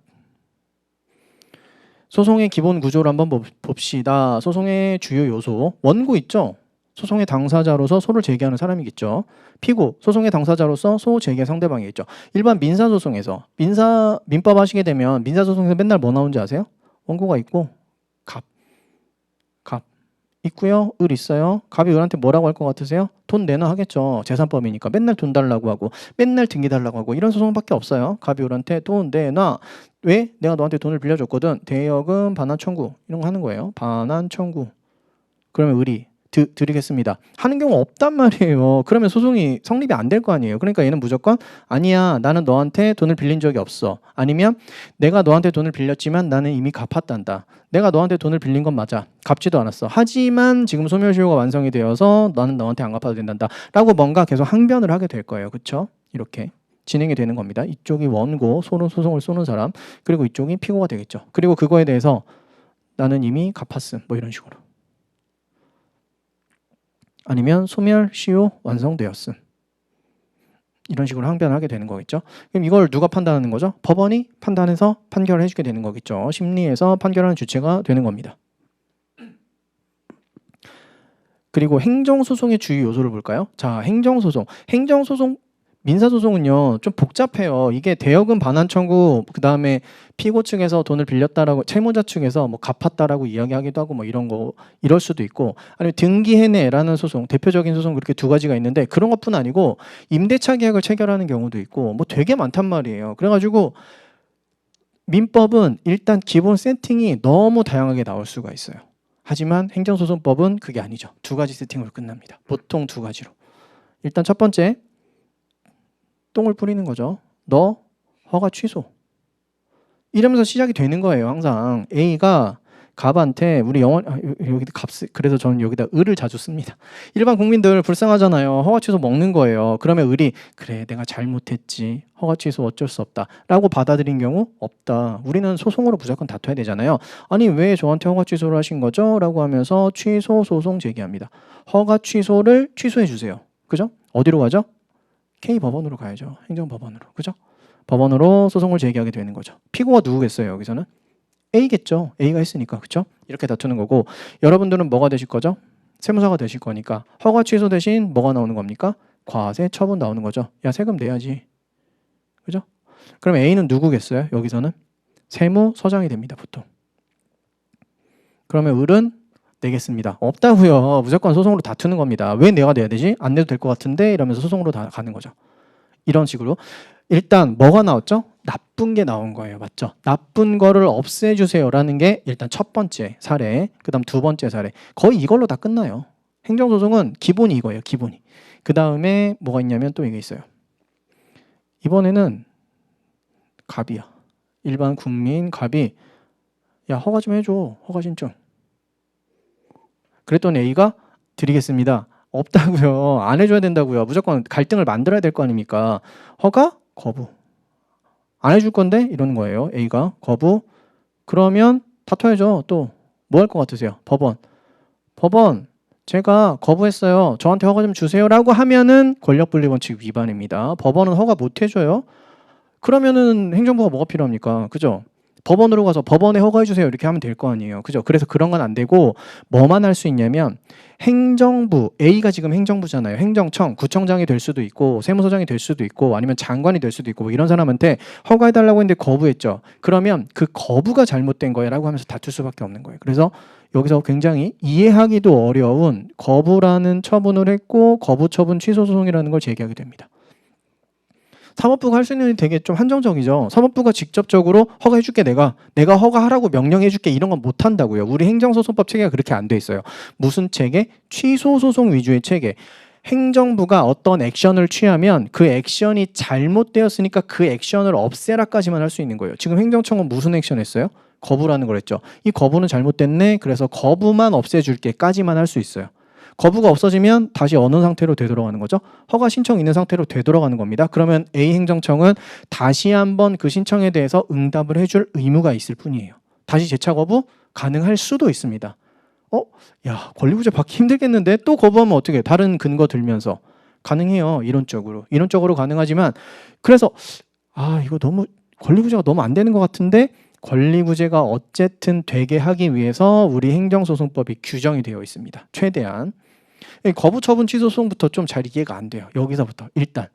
소송의 기본 구조를 한번 봅시다. 소송의 주요 요소. 원고 있죠? 소송의 당사자로서 소를 제기하는 사람이겠죠. 피고, 소송의 당사자로서 소 제기의 상대방이겠죠. 일반 민사소송에서 민법 하시게 되면 민사소송에서 맨날 뭐 나오는지 아세요? 원고가 있고 갑 있고요. 을 있어요. 갑이 을한테 뭐라고 할 것 같으세요? 돈 내놔 하겠죠. 재산법이니까 맨날 돈 달라고 하고 맨날 등기 달라고 하고 이런 소송밖에 없어요. 갑이 을한테 돈 내놔. 왜? 내가 너한테 돈을 빌려줬거든. 대여금 반환 청구 이런 거 하는 거예요. 반환 청구. 그러면 을이 드리겠습니다. 하는 경우 없단 말이에요. 그러면 소송이 성립이 안 될 거 아니에요. 그러니까 얘는 무조건 아니야. 나는 너한테 돈을 빌린 적이 없어. 아니면 내가 너한테 돈을 빌렸지만 나는 이미 갚았단다. 내가 너한테 돈을 빌린 건 맞아. 갚지도 않았어. 하지만 지금 소멸시효가 완성이 되어서 나는 너한테 안 갚아도 된단다. 라고 뭔가 계속 항변을 하게 될 거예요. 그렇죠? 이렇게 진행이 되는 겁니다. 이쪽이 원고, 소송을 쏘는 사람. 그리고 이쪽이 피고가 되겠죠. 그리고 그거에 대해서 나는 이미 갚았음. 뭐 이런 식으로. 아니면 소멸시효 완성되었음. 이런 식으로 항변을 하게 되는 거겠죠. 그럼 이걸 누가 판단하는 거죠? 법원이 판단해서 판결을 해주게 되는 거겠죠. 심리에서 판결하는 주체가 되는 겁니다. 그리고 행정소송의 주요 요소를 볼까요? 자, 행정소송. 민사소송은요 좀 복잡해요. 이게 대여금 반환 청구 그 다음에 피고 측에서 돈을 빌렸다라고 채무자 측에서 뭐 갚았다라고 이야기하기도 하고 뭐 이런 거 이럴 수도 있고 아니면 등기해내라는 소송 대표적인 소송 그렇게 두 가지가 있는데 그런 것뿐 아니고 임대차 계약을 체결하는 경우도 있고 뭐 되게 많단 말이에요. 그래가지고 민법은 일단 기본 세팅이 너무 다양하게 나올 수가 있어요. 하지만 행정소송법은 그게 아니죠. 두 가지 세팅으로 끝납니다. 보통 두 가지로. 일단 첫 번째 똥을 뿌리는 거죠. 너 허가 취소. 이러면서 시작이 되는 거예요. 항상 A가 갑한테 우리 여기 그래서 저는 여기다 을을 자주 씁니다. 일반 국민들 불쌍하잖아요. 허가 취소 먹는 거예요. 그러면 을이 그래 내가 잘못했지. 허가 취소 어쩔 수 없다. 라고 받아들인 경우 없다. 우리는 소송으로 무조건 다퉈야 되잖아요. 아니 왜 저한테 허가 취소를 하신 거죠? 라고 하면서 취소 소송 제기합니다. 허가 취소를 취소해 주세요. 그죠? 어디로 가죠? K법원으로 가야죠. 행정법원으로. 그죠? 법원으로 소송을 제기하게 되는 거죠. 피고가 누구겠어요? 여기서는? A겠죠. A가 했으니까. 그죠? 이렇게 다투는 거고 여러분들은 뭐가 되실 거죠? 세무사가 되실 거니까 허가 취소 대신 뭐가 나오는 겁니까? 과세 처분 나오는 거죠. 야 세금 내야지. 그죠? 그럼 A는 누구겠어요? 여기서는? 세무서장이 됩니다. 보통. 그러면 을은 내겠습니다. 없다고요. 무조건 소송으로 다투는 겁니다. 왜 내가 내야 되지? 안 내도 될 것 같은데 이러면서 소송으로 다 가는 거죠. 이런 식으로 일단 뭐가 나왔죠? 나쁜 게 나온 거예요. 맞죠? 나쁜 거를 없애주세요라는 게 일단 첫 번째 사례, 그 다음 두 번째 사례. 거의 이걸로 다 끝나요. 행정소송은 기본이 이거예요. 기본이. 그 다음에 뭐가 있냐면 또 이게 있어요. 이번에는 갑이야. 일반 국민 갑이 야 허가 좀 해줘. 허가 신청. 그랬더니 A가 드리겠습니다. 없다고요. 안 해줘야 된다고요. 무조건 갈등을 만들어야 될 거 아닙니까? 허가? 거부. 안 해줄 건데? 이러는 거예요. A가 거부. 그러면 다퉈야죠. 또 뭐 할 것 같으세요? 법원 제가 거부했어요. 저한테 허가 좀 주세요라고 하면은 권력분리원칙 위반입니다. 법원은 허가 못 해줘요. 그러면은 행정부가 뭐가 필요합니까? 그죠? 법원으로 가서 법원에 허가해 주세요 이렇게 하면 될 거 아니에요. 그죠? 그래서 그런 건 안 되고 뭐만 할 수 있냐면 행정부, A가 지금 행정부잖아요. 행정청, 구청장이 될 수도 있고 세무서장이 될 수도 있고 아니면 장관이 될 수도 있고 뭐 이런 사람한테 허가해달라고 했는데 거부했죠. 그러면 그 거부가 잘못된 거야라고 하면서 다툴 수밖에 없는 거예요. 그래서 여기서 굉장히 이해하기도 어려운 거부라는 처분을 했고 거부 처분 취소 소송이라는 걸 제기하게 됩니다. 사법부가 할 수 있는 일이 되게 좀 한정적이죠. 사법부가 직접적으로 허가해줄게, 내가 허가하라고 명령해줄게, 이런 건 못한다고요. 우리 행정소송법 체계가 그렇게 안 돼 있어요. 무슨 체계? 취소소송 위주의 체계. 행정부가 어떤 액션을 취하면 그 액션이 잘못되었으니까 그 액션을 없애라까지만 할 수 있는 거예요. 지금 행정청은 무슨 액션 했어요? 거부라는 걸 했죠. 이 거부는 잘못됐네, 그래서 거부만 없애줄게까지만 할 수 있어요. 거부가 없어지면 다시 어느 상태로 되돌아가는 거죠? 허가 신청 있는 상태로 되돌아가는 겁니다. 그러면 A 행정청은 다시 한번 그 신청에 대해서 응답을 해줄 의무가 있을 뿐이에요. 다시 재차 거부 가능할 수도 있습니다. 야, 권리부재 받기 힘들겠는데? 또 거부하면 어떻게 해? 다른 근거 들면서 가능해요. 이론적으로 가능하지만, 그래서 이거 너무 권리부재가 너무 안 되는 것 같은데, 권리부재가 어쨌든 되게 하기 위해서 우리 행정소송법이 규정이 되어 있습니다. 최대한 거부처분 취소소송부터 좀 잘 이해가 안 돼요. 여기서부터 일단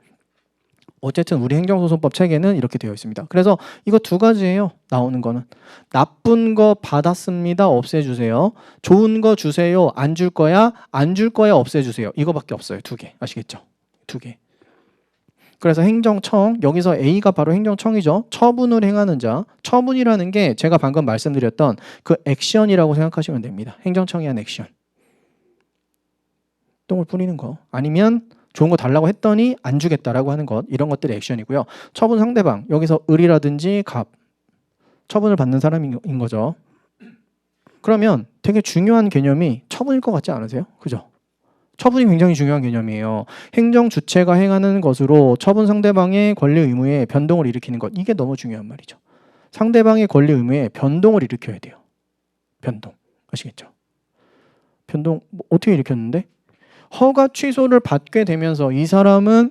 어쨌든 우리 행정소송법 체계는 이렇게 되어 있습니다. 그래서 이거 두 가지예요. 나오는 거는 나쁜 거 받았습니다, 없애주세요. 좋은 거 주세요, 안 줄 거야, 안 줄 거야, 없애주세요. 이거밖에 없어요. 두 개. 아시겠죠? 두 개. 그래서 행정청, 여기서 A가 바로 행정청이죠. 처분을 행하는 자. 처분이라는 게 제가 방금 말씀드렸던 그 액션이라고 생각하시면 됩니다. 행정청이 한 액션. 똥을 뿌리는 거. 아니면 좋은 거 달라고 했더니 안 주겠다라고 하는 것. 이런 것들이 액션이고요. 처분 상대방. 여기서 을이라든지 갑. 처분을 받는 사람인 거죠. 그러면 되게 중요한 개념이 처분일 것 같지 않으세요? 그죠? 처분이 굉장히 중요한 개념이에요. 행정 주체가 행하는 것으로 처분 상대방의 권리 의무에 변동을 일으키는 것. 이게 너무 중요한 말이죠. 상대방의 권리 의무에 변동을 일으켜야 돼요. 변동. 아시겠죠? 변동 어떻게 일으켰는데? 허가 취소를 받게 되면서 이 사람은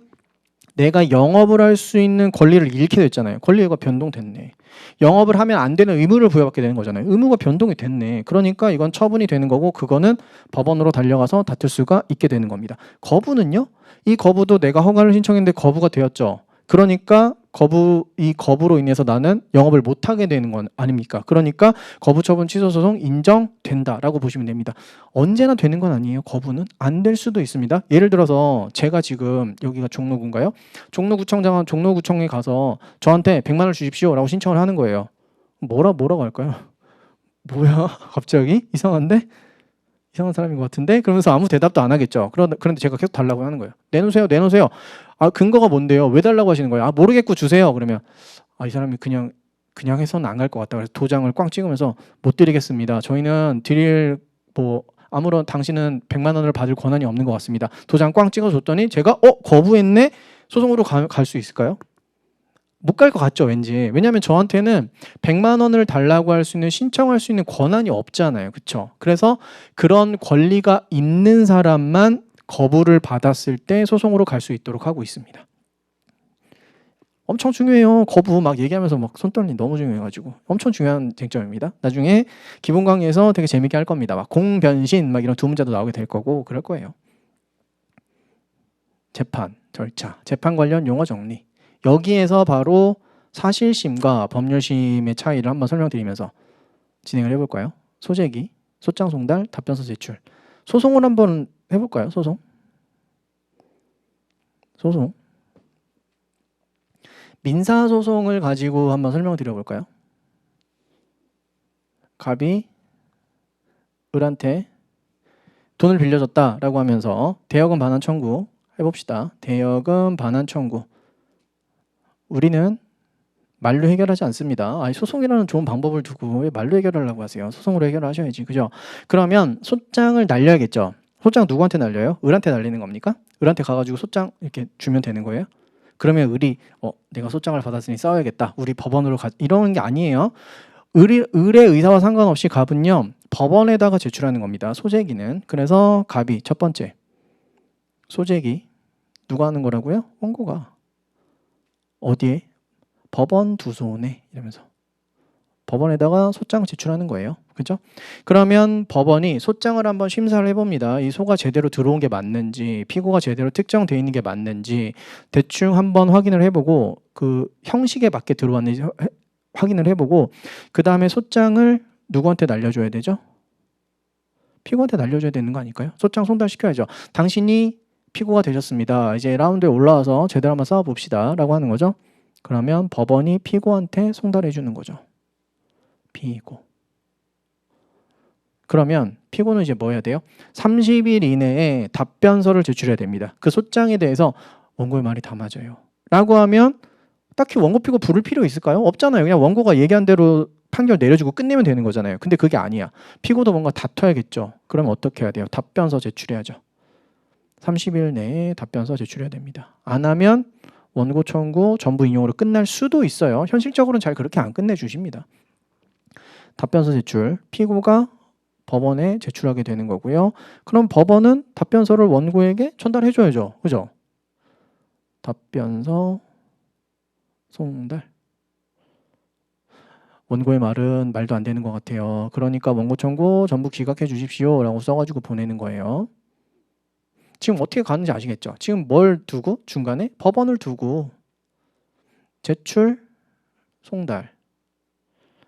내가 영업을 할 수 있는 권리를 잃게 됐잖아요. 권리가 변동됐네. 영업을 하면 안 되는 의무를 부여받게 되는 거잖아요. 의무가 변동이 됐네. 그러니까 이건 처분이 되는 거고, 그거는 법원으로 달려가서 다툴 수가 있게 되는 겁니다. 거부는요? 이 거부도 내가 허가를 신청했는데 거부가 되었죠. 그러니까 이 거부로 인해서 나는 영업을 못하게 되는 건 아닙니까? 그러니까 거부처분 취소소송 인정된다라고 보시면 됩니다. 언제나 되는 건 아니에요. 거부는 안 될 수도 있습니다. 예를 들어서 제가 지금 여기가 종로구인가요? 종로구청에 가서 저한테 100만 원을 주십시오라고 신청을 하는 거예요. 뭐라고 할까요? 뭐야? 갑자기? 이상한데? 이상한 사람인 것 같은데? 그러면서 아무 대답도 안 하겠죠. 그런데 제가 계속 달라고 하는 거예요. 내놓으세요. 근거가 뭔데요? 왜 달라고 하시는 거예요? 모르겠고 주세요. 그러면 이 사람이 그냥 해서는 안 갈 것 같다. 그래서 도장을 꽝 찍으면서 못 드리겠습니다. 저희는 아무런 당신은 100만 원을 받을 권한이 없는 것 같습니다. 도장 꽝 찍어줬더니 제가 거부했네? 소송으로 갈 수 있을까요? 못 갈 것 같죠, 왠지. 왜냐하면 저한테는 100만 원을 달라고 할 수 있는, 신청할 수 있는 권한이 없잖아요. 그렇죠? 그래서 그런 권리가 있는 사람만 거부를 받았을 때 소송으로 갈 수 있도록 하고 있습니다. 엄청 중요해요. 거부 막 얘기하면서 막 손 떨림 너무 중요해가지고 엄청 중요한 쟁점입니다. 나중에 기본 강의에서 되게 재밌게 할 겁니다. 막 공변신 막 이런 두 문제도 나오게 될 거고 그럴 거예요. 재판, 절차, 재판 관련 용어 정리. 여기에서 바로 사실심과 법률심의 차이를 한번 설명드리면서 진행을 해볼까요? 소재기, 소장 송달, 답변서 제출. 소송을 한번 해볼까요? 소송. 민사소송을 가지고 한번 설명드려볼까요? 갑이 을한테 돈을 빌려줬다라고 하면서 대여금 반환 청구 해봅시다. 대여금 반환 청구. 우리는 말로 해결하지 않습니다. 소송이라는 좋은 방법을 두고 왜 말로 해결하려고 하세요? 소송으로 해결하셔야지. 그죠? 그러면 소장을 날려야겠죠. 소장 누구한테 날려요? 을한테 날리는 겁니까? 을한테 가가지고 소장 이렇게 주면 되는 거예요? 그러면 을이 내가 소장을 받았으니 싸워야겠다. 우리 법원으로 이러는 게 아니에요. 을의 의사와 상관없이 갑은요. 법원에다가 제출하는 겁니다. 소재기는. 그래서 갑이 첫 번째. 소재기. 누가 하는 거라고요? 원고가. 어디에? 법원 두소원에 이러면서 법원에다가 소장 제출하는 거예요. 그죠? 그러면 법원이 소장을 한번 심사를 해봅니다. 이 소가 제대로 들어온 게 맞는지, 피고가 제대로 특정되어 있는 게 맞는지 대충 한번 확인을 해보고 그 형식에 맞게 들어왔는지 확인을 해보고 그 다음에 소장을 누구한테 날려줘야 되죠? 피고한테 날려줘야 되는 거 아닐까요? 소장 송달시켜야죠. 당신이 피고가 되셨습니다. 이제 라운드에 올라와서 제대로 한번 싸워봅시다 라고 하는 거죠. 그러면 법원이 피고한테 송달해 주는 거죠. 피고. 그러면 피고는 이제 뭐 해야 돼요? 30일 이내에 답변서를 제출해야 됩니다. 그 소장에 대해서 원고의 말이 다 맞아요 라고 하면 딱히 원고 피고 부를 필요 있을까요? 없잖아요. 그냥 원고가 얘기한 대로 판결 내려주고 끝내면 되는 거잖아요. 근데 그게 아니야. 피고도 뭔가 다퉈야겠죠. 그러면 어떻게 해야 돼요? 답변서 제출해야죠. 30일 내에 답변서 제출해야 됩니다. 안 하면 원고 청구 전부 인용으로 끝날 수도 있어요. 현실적으로는 잘 그렇게 안 끝내주십니다. 답변서 제출, 피고가 법원에 제출하게 되는 거고요. 그럼 법원은 답변서를 원고에게 전달해줘야죠. 그죠? 답변서 송달. 원고의 말은 말도 안 되는 것 같아요. 그러니까 원고 청구 전부 기각해 주십시오 라고 써가지고 보내는 거예요. 지금 어떻게 가는지 아시겠죠? 지금 뭘 두고? 중간에 법원을 두고 제출, 송달,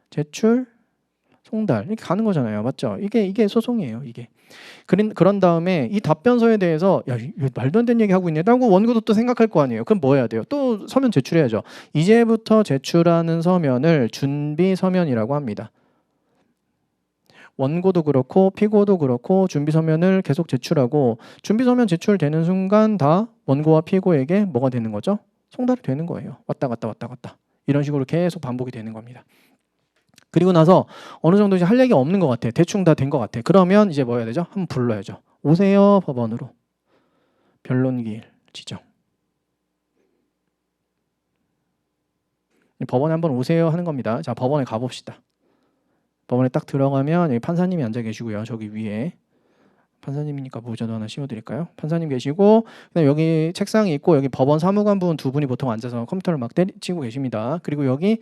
제출, 송달 이렇게 가는 거잖아요. 맞죠? 이게 소송이에요. 이게. 그런 다음에 이 답변서에 대해서 야, 이거 말도 안 되는 얘기 하고 있네 라고 원고도 또 생각할 거 아니에요. 그럼 뭐 해야 돼요? 또 서면 제출해야죠. 이제부터 제출하는 서면을 준비 서면이라고 합니다. 원고도 그렇고 피고도 그렇고 준비 서면을 계속 제출하고 준비 서면 제출되는 순간 다 원고와 피고에게 뭐가 되는 거죠? 송달이 되는 거예요. 왔다 갔다 왔다 갔다. 이런 식으로 계속 반복이 되는 겁니다. 그리고 나서 어느 정도 이제 할 얘기 없는 것 같아. 대충 다 된 것 같아. 그러면 이제 뭐 해야 되죠? 한번 불러야죠. 오세요 법원으로. 변론기일 지정. 법원에 한번 오세요 하는 겁니다. 자, 법원에 가봅시다. 법원에 딱 들어가면 여기 판사님이 앉아 계시고요. 저기 위에. 판사님이니까 모자도 하나 씌워드릴까요? 판사님 계시고 그다음에 여기 책상이 있고 여기 법원 사무관분 두 분이 보통 앉아서 컴퓨터를 막 치고 계십니다. 그리고 여기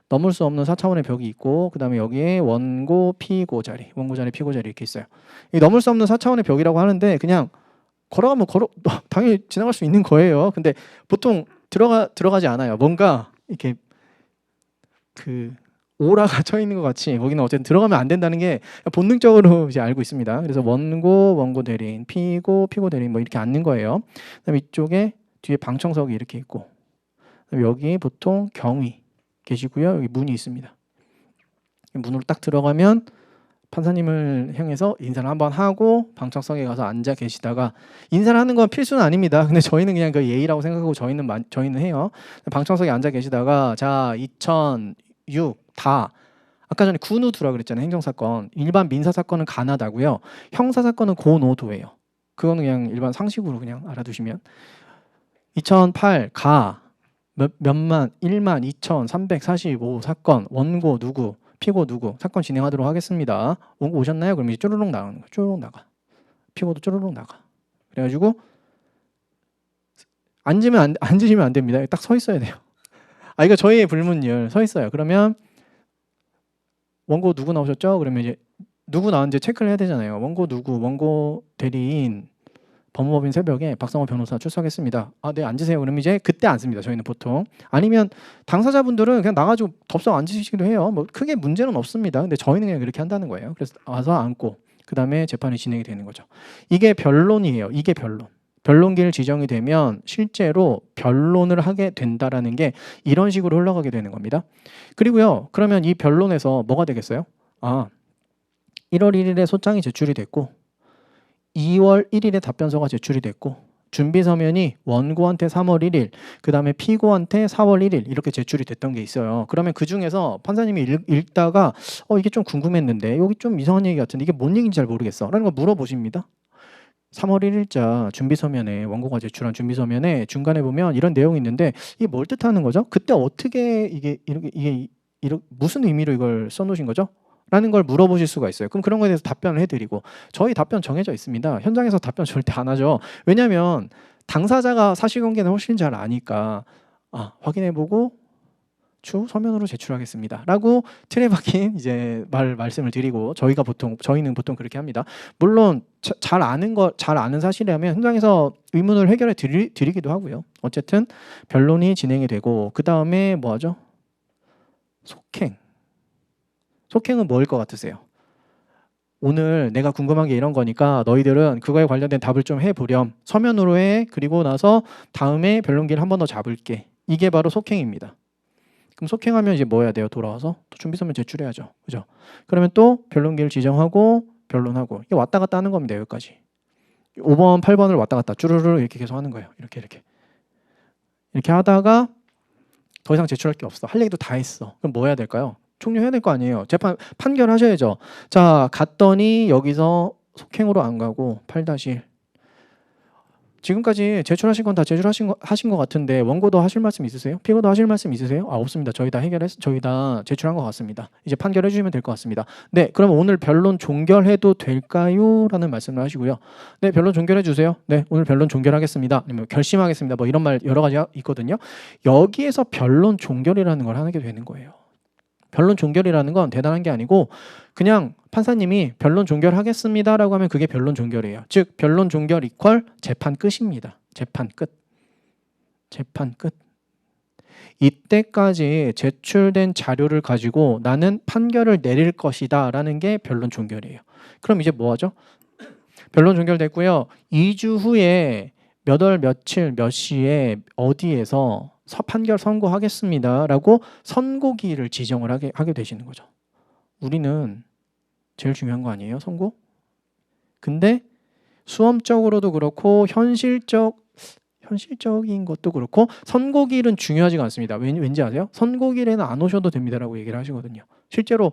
넘을 수 없는 4차원의 벽이 있고 그 다음에 여기에 원고 피고 자리, 원고 자리, 피고 자리 이렇게 있어요. 이 넘을 수 없는 4차원의 벽이라고 하는데 그냥 걸어가면 당연히 지나갈 수 있는 거예요. 근데 보통 들어가지 않아요. 뭔가 이렇게 그 오라가 쳐 있는 것 같이 거기는 어쨌든 들어가면 안 된다는 게 본능적으로 이제 알고 있습니다. 그래서 원고 대리인, 피고 대리인 뭐 이렇게 앉는 거예요. 그다음에 이쪽에 뒤에 방청석이 이렇게 있고 여기 보통 경위 계시고요. 여기 문이 있습니다. 문으로 딱 들어가면 판사님을 향해서 인사를 한번 하고 방청석에 가서 앉아 계시다가 인사를 하는 건 필수는 아닙니다. 근데 저희는 그냥 그 예의라고 생각하고 저희는 해요. 방청석에 앉아 계시다가 자 2006 다 아까 전에 군우두라 그랬잖아요. 행정사건. 일반 민사사건은 가나다고요. 형사사건은 고노도예요. 그거는 그냥 일반 상식으로 그냥 알아두시면 2008 가 몇만 1만 2,345 사건 원고 누구 피고 누구 사건 진행하도록 하겠습니다. 원고 오셨나요? 그럼 이제 쪼르륵 나가는 거예요. 쪼르륵 나가. 피고도 쪼르륵 나가. 그래가지고 앉으시면 안 됩니다. 딱 서 있어야 돼요. 아 이거 저희의 불문율 서 있어요. 그러면 원고 누구 나오셨죠? 그러면 이제 누구 나왔는지 체크를 해야 되잖아요. 원고 누구, 원고 대리인, 법무법인 새벽에 박상호 변호사 출석했습니다. 아, 네 앉으세요. 그러면 이제 그때 앉습니다. 저희는 보통. 아니면 당사자분들은 그냥 나가지고 덥석 앉으시기도 해요. 뭐 크게 문제는 없습니다. 근데 저희는 그냥 그렇게 한다는 거예요. 그래서 와서 앉고 그 다음에 재판이 진행이 되는 거죠. 이게 변론이에요. 이게 변론. 변론기일 지정이 되면 실제로 변론을 하게 된다라는 게 이런 식으로 흘러가게 되는 겁니다. 그리고요. 그러면 이 변론에서 뭐가 되겠어요? 아, 1월 1일에 소장이 제출이 됐고 2월 1일에 답변서가 제출이 됐고 준비 서면이 원고한테 3월 1일, 그 다음에 피고한테 4월 1일 이렇게 제출이 됐던 게 있어요. 그러면 그 중에서 판사님이 읽다가 이게 좀 궁금했는데 여기 좀 이상한 얘기 같은데 이게 뭔 얘기인지 잘 모르겠어 라는 걸 물어보십니다. 3월 1일자 준비 서면에 원고가 제출한 준비 서면에 중간에 보면 이런 내용이 있는데 이게 뭘 뜻하는 거죠? 그때 어떻게 이게 무슨 의미로 이걸 써놓으신 거죠? 라는 걸 물어보실 수가 있어요. 그럼 그런 거에 대해서 답변을 해드리고 저희 답변 정해져 있습니다. 현장에서 답변 절대 안 하죠. 왜냐하면 당사자가 사실관계는 훨씬 잘 아니까 확인해보고 추후 서면으로 제출하겠습니다. 라고 틀에 박힌 이제 말씀을 드리고 저희는 보통 그렇게 합니다. 물론 잘 아는 사실이라면 현장에서 의문을 해결해 드리기도 하고요. 어쨌든 변론이 진행이 되고 그 다음에 뭐 하죠? 속행. 속행은 뭐일 것 같으세요? 오늘 내가 궁금한 게 이런 거니까 너희들은 그거에 관련된 답을 좀 해보렴. 서면으로 해. 그리고 나서 다음에 변론기를 한 번 더 잡을게. 이게 바로 속행입니다. 그럼 속행하면 이제 뭐 해야 돼요? 돌아와서 또 준비서면 제출해야죠. 그죠? 그러면 또 변론기를 지정하고 변론하고 이게 왔다 갔다 하는 겁니다. 여기까지. 5번, 8번을 왔다 갔다 쭈르르 이렇게 계속 하는 거예요. 이렇게 하다가 더 이상 제출할 게 없어. 할 얘기도 다 했어. 그럼 뭐 해야 될까요? 종료해야 될 거 아니에요. 재판 판결하셔야죠. 자, 갔더니 여기서 속행으로 안 가고 8-1. 지금까지 제출하신 건 다 하신 것 같은데 원고도 하실 말씀 있으세요? 피고도 하실 말씀 있으세요? 없습니다. 저희 다 저희 다 제출한 것 같습니다. 이제 판결해 주시면 될 것 같습니다. 네, 그럼 오늘 변론 종결해도 될까요? 라는 말씀을 하시고요. 네, 변론 종결해 주세요. 네, 오늘 변론 종결하겠습니다. 아니면 결심하겠습니다. 뭐 이런 말 여러 가지 있거든요. 여기에서 변론 종결이라는 걸 하게 되는 거예요. 변론 종결이라는 건 대단한 게 아니고 그냥 판사님이 변론 종결하겠습니다라고 하면 그게 변론 종결이에요. 즉 변론 종결 이퀄 재판 끝입니다. 재판 끝. 재판 끝. 이때까지 제출된 자료를 가지고 나는 판결을 내릴 것이다 라는 게 변론 종결이에요. 그럼 이제 뭐 하죠? 변론 종결됐고요. 2주 후에 몇 월 며칠 몇 시에 어디에서 판결 선고하겠습니다 라고 선고기일을 지정을 하게 되시는 거죠. 우리는 제일 중요한 거 아니에요? 선고? 근데 수험적으로도 그렇고 현실적인 것도 그렇고 선고기일은 중요하지가 않습니다. 왠지 아세요? 선고기일에는 안 오셔도 됩니다라고 얘기를 하시거든요. 실제로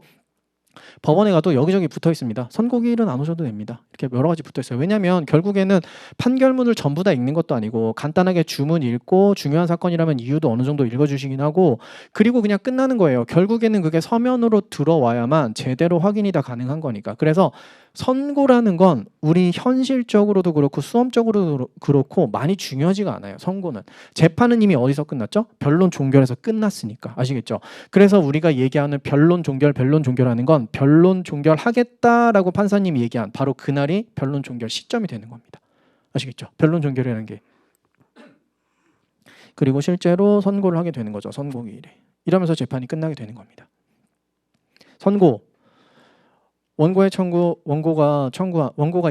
법원에 가도 여기저기 붙어 있습니다. 선고기일은 안 오셔도 됩니다. 이렇게 여러 가지 붙어 있어요. 왜냐하면 결국에는 판결문을 전부 다 읽는 것도 아니고 간단하게 주문 읽고 중요한 사건이라면 이유도 어느 정도 읽어주시긴 하고 그리고 그냥 끝나는 거예요. 결국에는 그게 서면으로 들어와야만 제대로 확인이 다 가능한 거니까. 그래서 선고라는 건 우리 현실적으로도 그렇고 수험적으로도 그렇고 많이 중요하지가 않아요. 선고는. 재판은 이미 어디서 끝났죠? 변론 종결에서 끝났으니까. 아시겠죠? 그래서 우리가 얘기하는 변론 종결하는 건 변론 종결하겠다라고 판사님이 얘기한 바로 그날이 변론 종결 시점이 되는 겁니다. 아시겠죠? 변론 종결이라는 게. 그리고 실제로 선고를 하게 되는 거죠. 선고기일에. 이러면서 재판이 끝나게 되는 겁니다. 선고. 원고가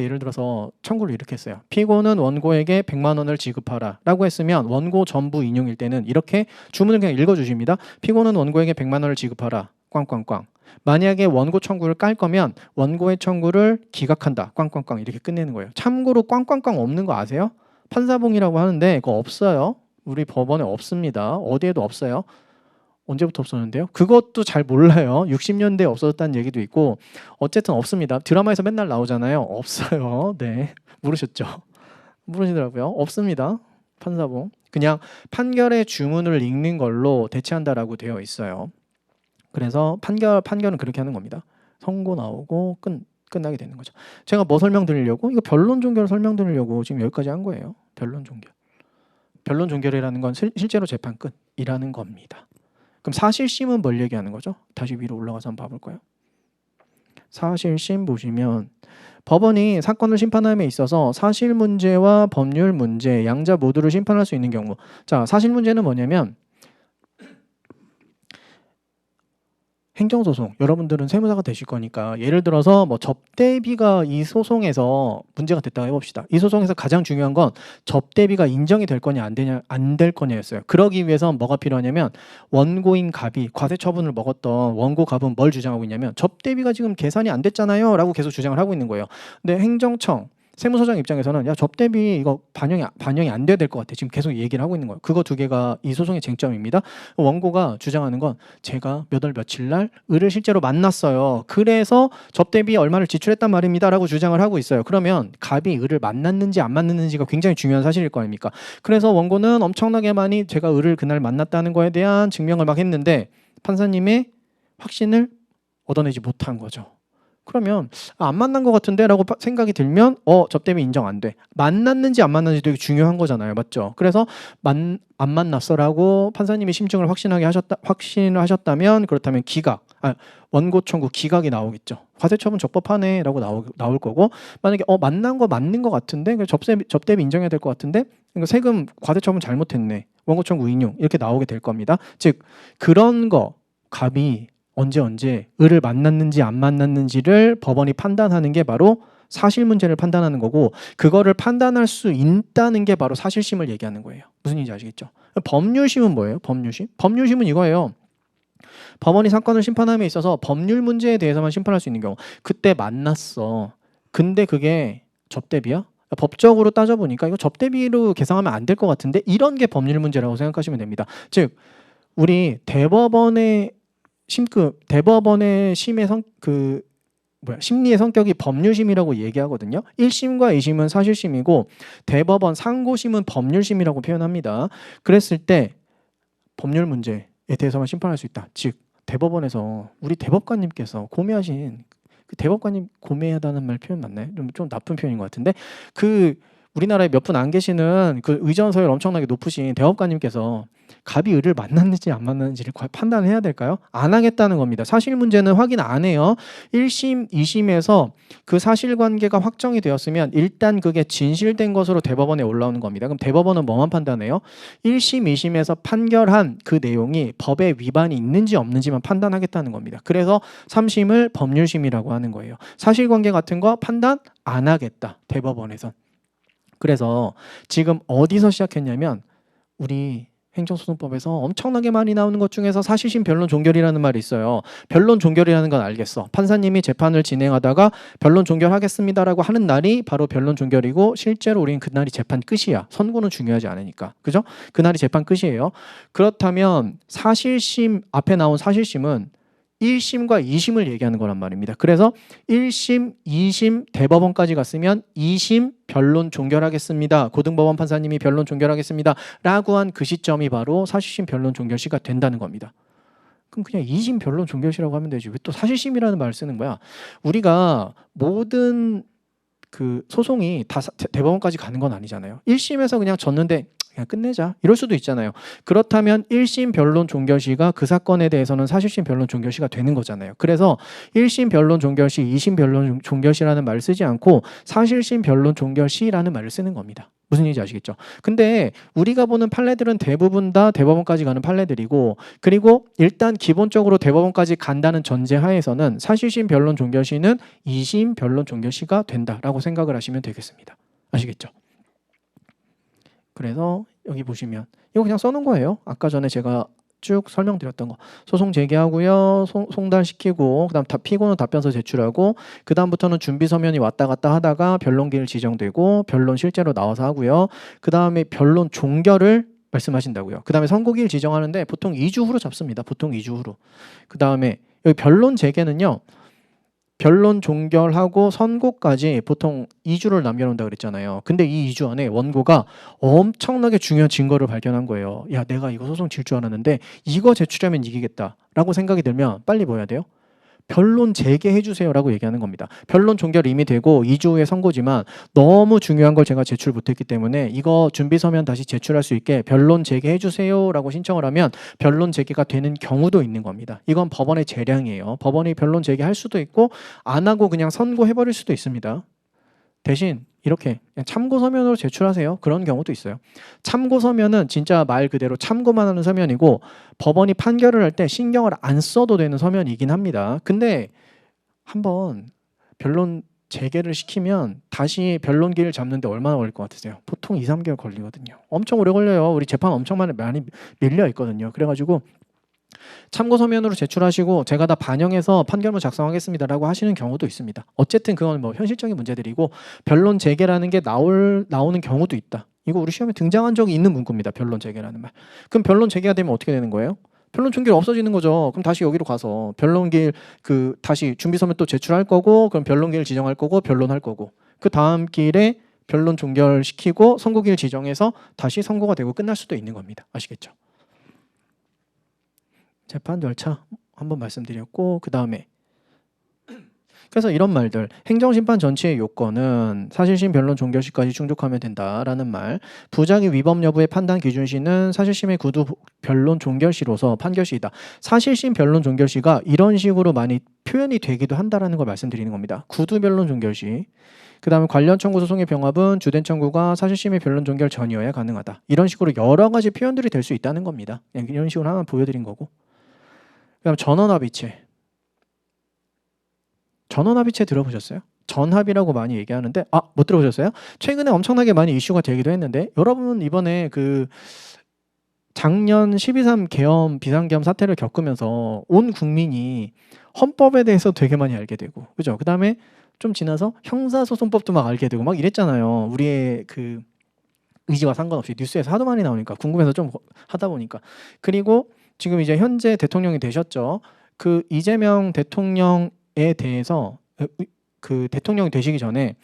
예를 들어서 청구를 이렇게 했어요. 피고는 원고에게 100만 원을 지급하라 라고 했으면 원고 전부 인용일 때는 이렇게 주문을 그냥 읽어주십니다. 피고는 원고에게 100만 원을 지급하라 꽝꽝꽝. 만약에 원고 청구를 깔 거면 원고의 청구를 기각한다 꽝꽝꽝 이렇게 끝내는 거예요. 참고로 꽝꽝꽝 없는 거 아세요? 판사봉이라고 하는데 그거 없어요. 우리 법원에 없습니다. 어디에도 없어요. 언제부터 없었는데요? 그것도 잘 몰라요. 60년대에 없어졌다는 얘기도 있고 어쨌든 없습니다. 드라마에서 맨날 나오잖아요. 없어요. 네, 모르셨죠? 모르시더라고요. 없습니다. 판사봉. 그냥 판결의 주문을 읽는 걸로 대체한다라고 되어 있어요. 그래서 판결은 그렇게 하는 겁니다. 선고 나오고 끝나게 되는 거죠. 제가 뭐 설명드리려고? 이거 변론 종결 설명드리려고 지금 여기까지 한 거예요. 변론 종결. 변론 종결이라는 건 실제로 재판 끝이라는 겁니다. 그럼 사실심은 뭘 얘기하는 거죠? 다시 위로 올라가서 한번 봐볼까요? 사실심 보시면 법원이 사건을 심판함에 있어서 사실 문제와 법률 문제 양자 모두를 심판할 수 있는 경우. 자, 사실 문제는 뭐냐면 행정소송, 여러분들은 세무사가 되실 거니까 예를 들어서 뭐 접대비가 이 소송에서 문제가 됐다고 해봅시다. 이 소송에서 가장 중요한 건 접대비가 인정이 될 거냐 안 될 거냐였어요. 그러기 위해서 뭐가 필요하냐면 원고인 갑이 과세처분을 먹었던 원고 갑은 뭘 주장하고 있냐면 접대비가 지금 계산이 안 됐잖아요 라고 계속 주장을 하고 있는 거예요. 근데 행정청 세무서장 입장에서는 야 접대비 이거 반영이 안 돼야 될 것 같아. 지금 계속 얘기를 하고 있는 거예요. 그거 두 개가 이 소송의 쟁점입니다. 원고가 주장하는 건 제가 몇 월 며칠 날 을을 실제로 만났어요. 그래서 접대비 얼마를 지출했단 말입니다. 라고 주장을 하고 있어요. 그러면 갑이 을을 만났는지 안 만났는지가 굉장히 중요한 사실일 거 아닙니까? 그래서 원고는 엄청나게 많이 제가 을을 그날 만났다는 거에 대한 증명을 막 했는데 판사님의 확신을 얻어내지 못한 거죠. 그러면 안 만난 것 같은데 라고 생각이 들면 접대비 인정 안 돼. 만났는지 안 만났는지 되게 중요한 거잖아요. 맞죠? 그래서 안 만났어 라고 판사님이 심증을 확신을 하셨다면 그렇다면 원고 청구 기각이 나오겠죠. 과세처분 적법하네 라고 나올 거고 만약에 만난 거 맞는 것 같은데 접대비 인정해야 될 것 같은데 그러니까 세금 과세처분 잘못했네. 원고 청구 인용 이렇게 나오게 될 겁니다. 즉 그런 거 갑이 언제 을을 만났는지 안 만났는지를 법원이 판단하는 게 바로 사실 문제를 판단하는 거고, 그거를 판단할 수 있다는 게 바로 사실심을 얘기하는 거예요. 무슨 얘기인지 아시겠죠? 법률심은 뭐예요? 법률심? 법률심은 이거예요. 법원이 사건을 심판함에 있어서 법률 문제에 대해서만 심판할 수 있는 경우. 그때 만났어. 근데 그게 접대비야? 법적으로 따져보니까 이거 접대비로 계상하면 안 될 것 같은데, 이런 게 법률 문제라고 생각하시면 됩니다. 즉 우리 대법원의 대법원의 심리의 성격이 법률심이라고 얘기하거든요. 1심과 2심은 사실심이고 대법원 상고심은 법률심이라고 표현합니다. 그랬을 때 법률 문제에 대해서만 심판할 수 있다. 즉 대법원에서 우리 대법관님께서 고매하신, 그 대법관님 고매하다는 말 표현 맞나요? 좀 나쁜 표현인 것 같은데, 그 우리나라에 몇 분 안 계시는 그 의전 서열 엄청나게 높으신 대법관님께서 갑이 을을 만났는지 안 만났는지를 판단해야 될까요? 안 하겠다는 겁니다. 사실 문제는 확인 안 해요. 1심, 2심에서 그 사실관계가 확정이 되었으면 일단 그게 진실된 것으로 대법원에 올라오는 겁니다. 그럼 대법원은 뭐만 판단해요? 1심, 2심에서 판결한 그 내용이 법에 위반이 있는지 없는지만 판단하겠다는 겁니다. 그래서 3심을 법률심이라고 하는 거예요. 사실관계 같은 거 판단 안 하겠다, 대법원에선. 그래서 지금 어디서 시작했냐면 우리 행정소송법에서 엄청나게 많이 나오는 것 중에서 사실심 변론 종결이라는 말이 있어요. 변론 종결이라는 건 알겠어. 판사님이 재판을 진행하다가 변론 종결하겠습니다라고 하는 날이 바로 변론 종결이고, 실제로 우리는 그날이 재판 끝이야. 선고는 중요하지 않으니까. 그죠? 그날이 재판 끝이에요. 그렇다면 사실심, 앞에 나온 사실심은 1심과 2심을 얘기하는 거란 말입니다. 그래서 1심, 2심 대법원까지 갔으면 2심 변론 종결하겠습니다. 고등법원 판사님이 변론 종결하겠습니다. 라고 한 그 시점이 바로 사실심 변론 종결시가 된다는 겁니다. 그럼 그냥 2심 변론 종결시라고 하면 되지. 왜 또 사실심이라는 말을 쓰는 거야? 우리가 모든 그 소송이 다 대법원까지 가는 건 아니잖아요. 1심에서 그냥 졌는데 그냥 끝내자 이럴 수도 있잖아요. 그렇다면 1심 변론 종결시가 그 사건에 대해서는 사실심 변론 종결시가 되는 거잖아요. 그래서 1심 변론 종결시, 2심 변론 종결시라는 말을 쓰지 않고 사실심 변론 종결시라는 말을 쓰는 겁니다. 무슨 얘기인지 아시겠죠? 근데 우리가 보는 판례들은 대부분 다 대법원까지 가는 판례들이고, 그리고 일단 기본적으로 대법원까지 간다는 전제 하에서는 사실심 변론 종결시는 2심 변론 종결시가 된다라고 생각을 하시면 되겠습니다. 아시겠죠? 그래서 여기 보시면 이거 그냥 써놓은 거예요. 아까 전에 제가 쭉 설명드렸던 거. 소송 제기하고요. 송달시키고, 그다음 피고는 답변서 제출하고, 그 다음부터는 준비 서면이 왔다 갔다 하다가 변론기일 지정되고 변론 실제로 나와서 하고요. 그 다음에 변론 종결을 말씀하신다고요. 그 다음에 선고기일 지정하는데 보통 2주 후로 잡습니다. 보통 2주 후로. 그 다음에 여기 변론 재개는요. 변론 종결하고 선고까지 보통 2주를 남겨놓는다 그랬잖아요. 근데 이 2주 안에 원고가 엄청나게 중요한 증거를 발견한 거예요. 야, 내가 이거 소송 질 줄 알았는데 이거 제출하면 이기겠다라고 생각이 들면 빨리 뭐 해야 돼요? 변론 재개해 주세요라고 얘기하는 겁니다. 변론 종결 이미 되고 2주 후에 선고지만 너무 중요한 걸 제가 제출 못했기 때문에 이거 준비 서면 다시 제출할 수 있게 변론 재개해 주세요라고 신청을 하면 변론 재개가 되는 경우도 있는 겁니다. 이건 법원의 재량이에요. 법원이 변론 재개할 수도 있고 안 하고 그냥 선고해 버릴 수도 있습니다. 대신 이렇게 그냥 참고 서면으로 제출하세요. 그런 경우도 있어요. 참고 서면은 진짜 말 그대로 참고만 하는 서면이고, 법원이 판결을 할 때 신경을 안 써도 되는 서면이긴 합니다. 근데 한번 변론 재개를 시키면 다시 변론기를 잡는데 얼마나 걸릴 것 같으세요? 보통 2, 3개월 걸리거든요. 엄청 오래 걸려요. 우리 재판 엄청 많이 밀려 있거든요. 그래가지고 참고 서면으로 제출하시고 제가 다 반영해서 판결문 작성하겠습니다라고 하시는 경우도 있습니다. 어쨌든 그건 뭐 현실적인 문제들이고, 변론 재개라는 게 나오는 경우도 있다. 이거 우리 시험에 등장한 적이 있는 문구입니다. 변론 재개라는 말. 그럼 변론 재개가 되면 어떻게 되는 거예요? 변론 종결 없어지는 거죠. 그럼 다시 여기로 가서 변론기일 다시 준비 서면 또 제출할 거고, 그럼 변론기일 지정할 거고 변론할 거고, 그 다음 기일에 변론 종결시키고 선고기일 지정해서 다시 선고가 되고 끝날 수도 있는 겁니다. 아시겠죠? 재판 절차 한번 말씀드렸고, 그 다음에 그래서 이런 말들, 행정심판 전체의 요건은 사실심 변론 종결시까지 충족하면 된다라는 말, 부작위 위법 여부의 판단 기준시는 사실심의 구두 변론 종결시로서 판결시이다. 사실심 변론 종결시가 이런 식으로 많이 표현이 되기도 한다라는 걸 말씀드리는 겁니다. 구두 변론 종결시. 그 다음에 관련 청구 소송의 병합은 주된 청구가 사실심의 변론 종결 전이어야 가능하다. 이런 식으로 여러 가지 표현들이 될 수 있다는 겁니다. 이런 식으로 하나 보여드린 거고. 그다음 전원합의체. 전원합의체 들어보셨어요? 전합이라고 많이 얘기하는데 못 들어보셨어요? 최근에 엄청나게 많이 이슈가 되기도 했는데 여러분 이번에 그 작년 12.3 계엄 비상계엄 사태를 겪으면서 온 국민이 헌법에 대해서 되게 많이 알게 되고 그죠? 그 다음에 좀 지나서 형사소송법도 막 알게 되고 막 이랬잖아요. 우리의 그 의지와 상관없이 뉴스에서 하도 많이 나오니까 궁금해서 좀 하다 보니까. 그리고 지금 이제 현재 대통령이 되셨죠. 그 이재명 대통령에 대해서 그 대통령이 되시기 전에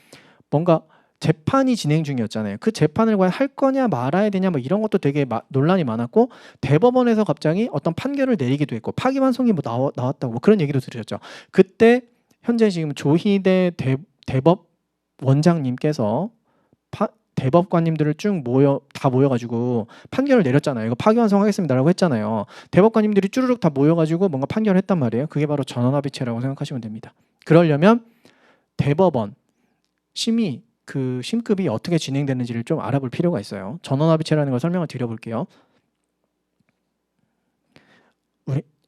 뭔가 재판이 진행 중이었잖아요. 그 재판을 과연 할 거냐 말아야 되냐 뭐 이런 것도 되게 논란이 많았고 대법원에서 갑자기 어떤 판결을 내리기도 했고 파기환송이 뭐 나왔다고 뭐 그런 얘기도 들으셨죠. 그때 현재 지금 조희대 대법원장님께서 대법관님들을 쭉 모여가지고 판결을 내렸잖아요. 이거 파기환송하겠습니다라고 했잖아요. 대법관님들이 쭈르륵 다 모여가지고 뭔가 판결을 했단 말이에요. 그게 바로 전원합의체라고 생각하시면 됩니다. 그러려면 대법원 심의 그 심급이 어떻게 진행되는지를 좀 알아볼 필요가 있어요. 전원합의체라는 걸 설명을 드려볼게요.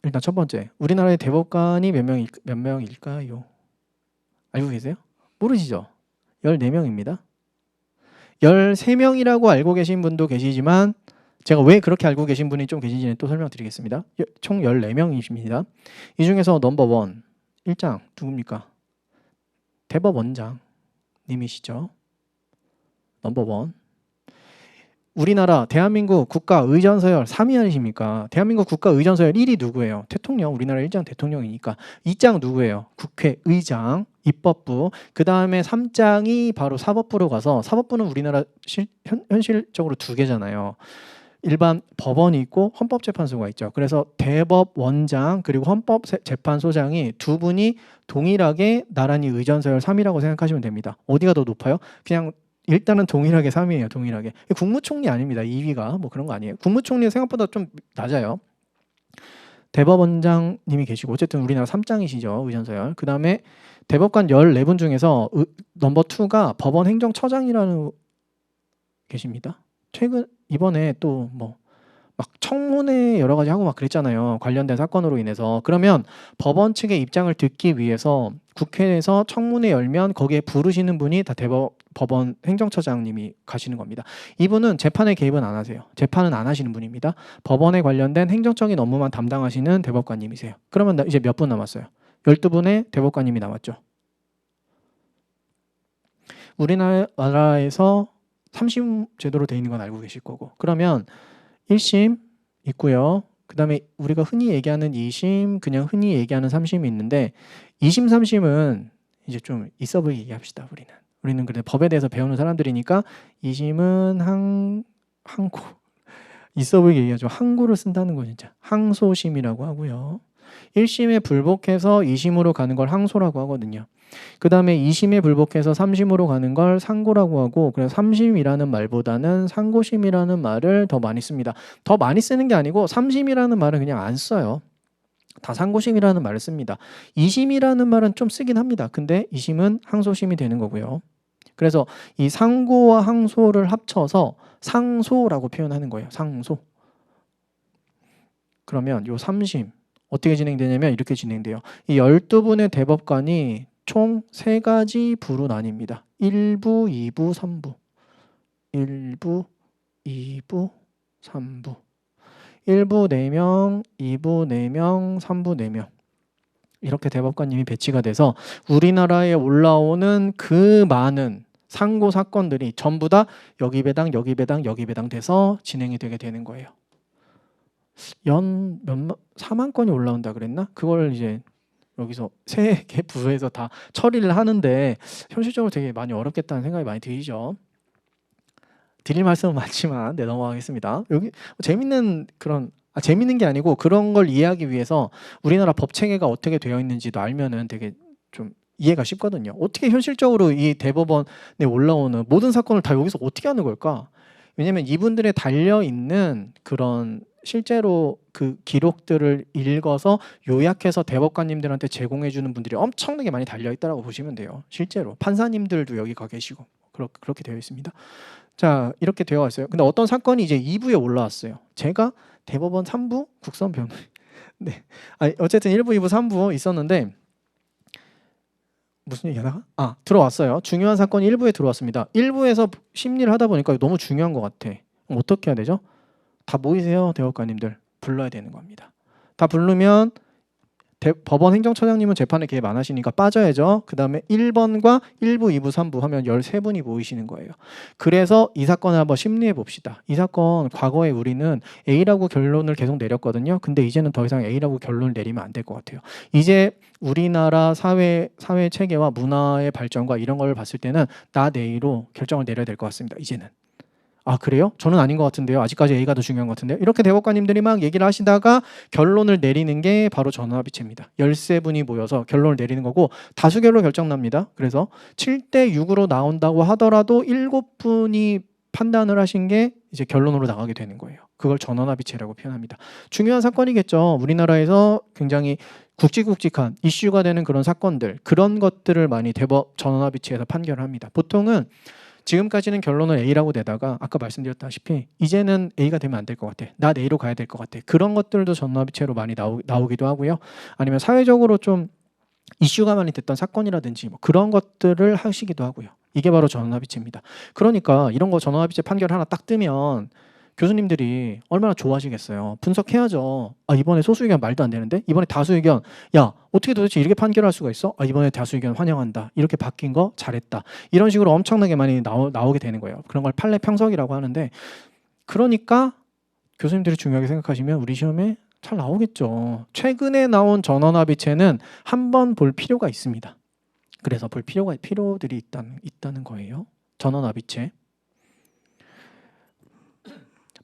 일단 첫 번째, 우리나라의 대법관이 몇 명일까요? 알고 계세요? 모르시죠? 14명입니다. 13명이라고 알고 계신 분도 계시지만 제가 왜 그렇게 알고 계신 분이 좀 계신지는 또 설명드리겠습니다. 총 14명이십니다. 이 중에서 넘버원 1장 누굽니까? 대법원장님이시죠. 넘버원. 우리나라 대한민국 국가의전서열 3위 아니십니까? 대한민국 국가의전서열 1위 누구예요? 대통령. 우리나라 1장 대통령이니까. 2장 누구예요? 국회의장, 입법부. 그 다음에 3장이 바로 사법부로 가서 사법부는 우리나라 현실적으로 2개잖아요. 일반 법원이 있고 헌법재판소가 있죠. 그래서 대법원장 그리고 헌법재판소장이 두 분이 동일하게 나란히 의전서열 3위라고 생각하시면 됩니다. 어디가 더 높아요? 그냥 일단은 동일하게 3위예요. 동일하게. 국무총리 아닙니다. 2위가 뭐 그런 거 아니에요. 국무총리 생각보다 좀 낮아요. 대법원장님이 계시고 어쨌든 우리나라 3장이시죠. 의전서열. 그 다음에 대법관 14분 중에서 넘버 2가 법원 행정처장이라는 계십니다. 최근 이번에 또 뭐 막 청문회 여러 가지 하고 막 그랬잖아요. 관련된 사건으로 인해서. 그러면 법원 측의 입장을 듣기 위해서 국회에서 청문회 열면 거기에 부르시는 분이 다 법원 행정처장님이 가시는 겁니다. 이분은 재판에 개입은 안 하세요. 재판은 안 하시는 분입니다. 법원에 관련된 행정적인 업무만 담당하시는 대법관님이세요. 그러면 이제 몇 분 남았어요? 12분의 대법관님이 남았죠. 우리나라에서 3심 제도로 되어 있는 건 알고 계실 거고. 그러면 1심 있고요. 그 다음에 우리가 흔히 얘기하는 2심, 그냥 흔히 얘기하는 3심이 있는데 2심, 3심은 이제 좀 있어 보이게 얘기합시다. 우리는 그래도 법에 대해서 배우는 사람들이니까 2심은 항고 있어 보이게 얘기하죠. 항고를 쓴다는 거 진짜 항소심이라고 하고요. 1심에 불복해서 2심으로 가는 걸 항소라고 하거든요. 그 다음에 2심에 불복해서 3심으로 가는 걸 상고라고 하고 그래서 3심이라는 말보다는 상고심이라는 말을 더 많이 씁니다. 더 많이 쓰는 게 아니고 3심이라는 말은 그냥 안 써요. 다 상고심이라는 말을 씁니다. 2심이라는 말은 좀 쓰긴 합니다. 근데 2심은 항소심이 되는 거고요. 그래서 이 상고와 항소를 합쳐서 상소라고 표현하는 거예요. 상소. 그러면 요 3심 어떻게 진행되냐면 이렇게 진행돼요. 이 12분의 대법관이 총 3가지 부로 나뉩니다. 1부, 2부, 3부. 1부, 2부, 3부. 1부 4명, 2부 4명, 3부 4명. 이렇게 대법관님이 배치가 돼서 우리나라에 올라오는 그 많은 상고 사건들이 전부 다 여기 배당, 여기 배당, 여기 배당 돼서 진행이 되게 되는 거예요. 연 4만 건이 올라온다 그랬나? 그걸 이제 여기서 3개 부서에서 다 처리를 하는데 현실적으로 되게 많이 어렵겠다는 생각이 많이 들죠. 드릴 말씀은 많지만 넘어가겠습니다. 여기 재밌는 재밌는 게 아니고 그런 걸 이해하기 위해서 우리나라 법 체계가 어떻게 되어 있는지도 알면은 되게 좀 이해가 쉽거든요. 어떻게 현실적으로 이 대법원에 올라오는 모든 사건을 다 여기서 어떻게 하는 걸까? 왜냐면 이분들의 달려있는 그런 실제로 그 기록들을 읽어서 요약해서 대법관님들한테 제공해 주는 분들이 엄청나게 많이 달려있다고 보시면 돼요. 실제로 판사님들도 여기 가 계시고 그렇게 되어 있습니다. 자, 이렇게 되어 있어요. 근데 어떤 사건이 이제 2부에 올라왔어요. 제가 대법원 3부 국선 변호인 네. 어쨌든 1부, 2부, 3부 있었는데 무슨 얘기하다가 들어왔어요. 중요한 사건이 1부에 들어왔습니다. 1부에서 심리를 하다 보니까 너무 중요한 것 같아. 어떻게 해야 되죠? 다 모이세요, 대법관님들. 불러야 되는 겁니다. 다 부르면 법원 행정처장님은 재판에 개입 안 하시니까 빠져야죠. 그 다음에 1번과 1부, 2부, 3부 하면 13분이 모이시는 거예요. 그래서 이 사건을 한번 심리해 봅시다. 이 사건 과거에 우리는 A라고 결론을 계속 내렸거든요. 근데 이제는 더 이상 A라고 결론을 내리면 안 될 것 같아요. 이제 우리나라 사회 체계와 문화의 발전과 이런 걸 봤을 때는 나 A로 결정을 내려야 될 것 같습니다. 이제는. 그래요? 저는 아닌 것 같은데요. 아직까지 A가 더 중요한 것 같은데요. 이렇게 대법관님들이 막 얘기를 하시다가 결론을 내리는 게 바로 전원합의체입니다. 13분이 모여서 결론을 내리는 거고 다수결로 결정납니다. 그래서 7대 6으로 나온다고 하더라도 7분이 판단을 하신 게 이제 결론으로 나가게 되는 거예요. 그걸 전원합의체라고 표현합니다. 중요한 사건이겠죠. 우리나라에서 굉장히 굵직굵직한 이슈가 되는 그런 사건들, 그런 것들을 많이 전원합의체에서 판결을 합니다. 보통은 지금까지는 결론을 A라고 내다가 아까 말씀드렸다시피 이제는 A가 되면 안 될 것 같아. 나 A로 가야 될 것 같아. 그런 것들도 전원합의체로 많이 나오기도 하고요. 아니면 사회적으로 좀 이슈가 많이 됐던 사건이라든지 뭐 그런 것들을 하시기도 하고요. 이게 바로 전원합의체입니다. 그러니까 이런 거 전원합의체 판결 하나 딱 뜨면 교수님들이 얼마나 좋아하시겠어요. 분석해야죠. 이번에 소수 의견 말도 안 되는데? 이번에 다수 의견, 야 어떻게 도대체 이렇게 판결할 수가 있어? 이번에 다수 의견 환영한다. 이렇게 바뀐 거 잘했다. 이런 식으로 엄청나게 많이 나오게 되는 거예요. 그런 걸 판례 평석이라고 하는데, 그러니까 교수님들이 중요하게 생각하시면 우리 시험에 잘 나오겠죠. 최근에 나온 전원합의체는 한번 볼 필요가 있습니다. 그래서 볼 필요들이 있다는 거예요. 전원합의체.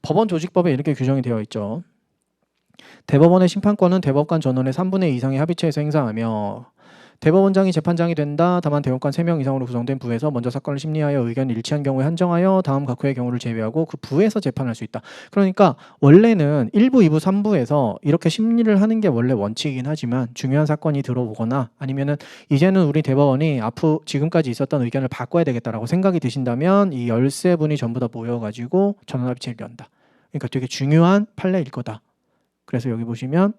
법원 조직법에 이렇게 규정이 되어 있죠. 대법원의 심판권은 대법관 전원의 3분의 2 이상의 합의체에서 행사하며 대법원장이 재판장이 된다. 다만 대법관 3명 이상으로 구성된 부에서 먼저 사건을 심리하여 의견이 일치한 경우에 한정하여 다음 각 회의 경우를 제외하고 그 부에서 재판할 수 있다. 그러니까 원래는 1부, 2부, 3부에서 이렇게 심리를 하는 게 원래 원칙이긴 하지만 중요한 사건이 들어오거나 아니면은 이제는 우리 대법원이 앞으로 지금까지 있었던 의견을 바꿔야 되겠다라고 생각이 드신다면 이 13분이 전부 다 모여가지고 전원합의체를 연다. 그러니까 되게 중요한 판례일 거다. 그래서 여기 보시면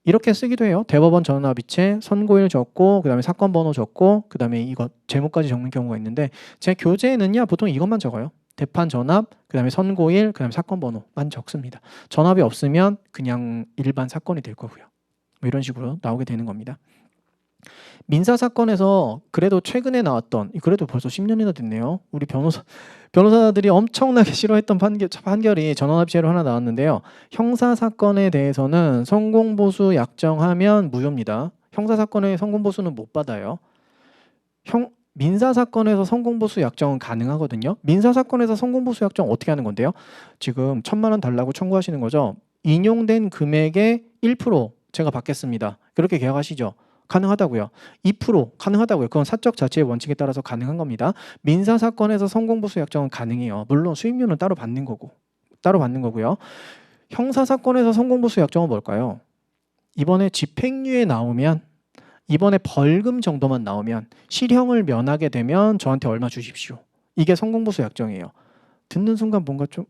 이렇게 쓰기도 해요. 대법원 전원합의체, 선고일 적고 그다음에 사건 번호 적고 그다음에 이거 제목까지 적는 경우가 있는데 제 교재에는요 보통 이것만 적어요. 대판 전압, 그다음에 선고일, 그다음에 사건 번호만 적습니다. 전압이 없으면 그냥 일반 사건이 될 거고요. 뭐 이런 식으로 나오게 되는 겁니다. 민사 사건에서 그래도 최근에 나왔던, 그래도 벌써 10년이나 됐네요. 우리 변호사들이 엄청나게 싫어했던 판결이 전원합의체로 하나 나왔는데요. 형사 사건에 대해서는 성공보수 약정하면 무효입니다. 형사 사건의 성공보수는 못 받아요. 민사 사건에서 성공보수 약정은 가능하거든요. 민사 사건에서 성공보수 약정 어떻게 하는 건데요? 지금 1,000만 원 달라고 청구하시는 거죠. 인용된 금액의 1% 제가 받겠습니다. 그렇게 계약하시죠. 가능하다고요. 2% 가능하다고요. 그건 사적 자체의 원칙에 따라서 가능한 겁니다. 민사 사건에서 성공보수 약정은 가능해요. 물론 수임료는 따로 받는 거고요. 형사 사건에서 성공보수 약정은 뭘까요? 이번에 집행유예 나오면, 이번에 벌금 정도만 나오면, 실형을 면하게 되면 저한테 얼마 주십시오. 이게 성공보수 약정이에요. 듣는 순간 뭔가 좀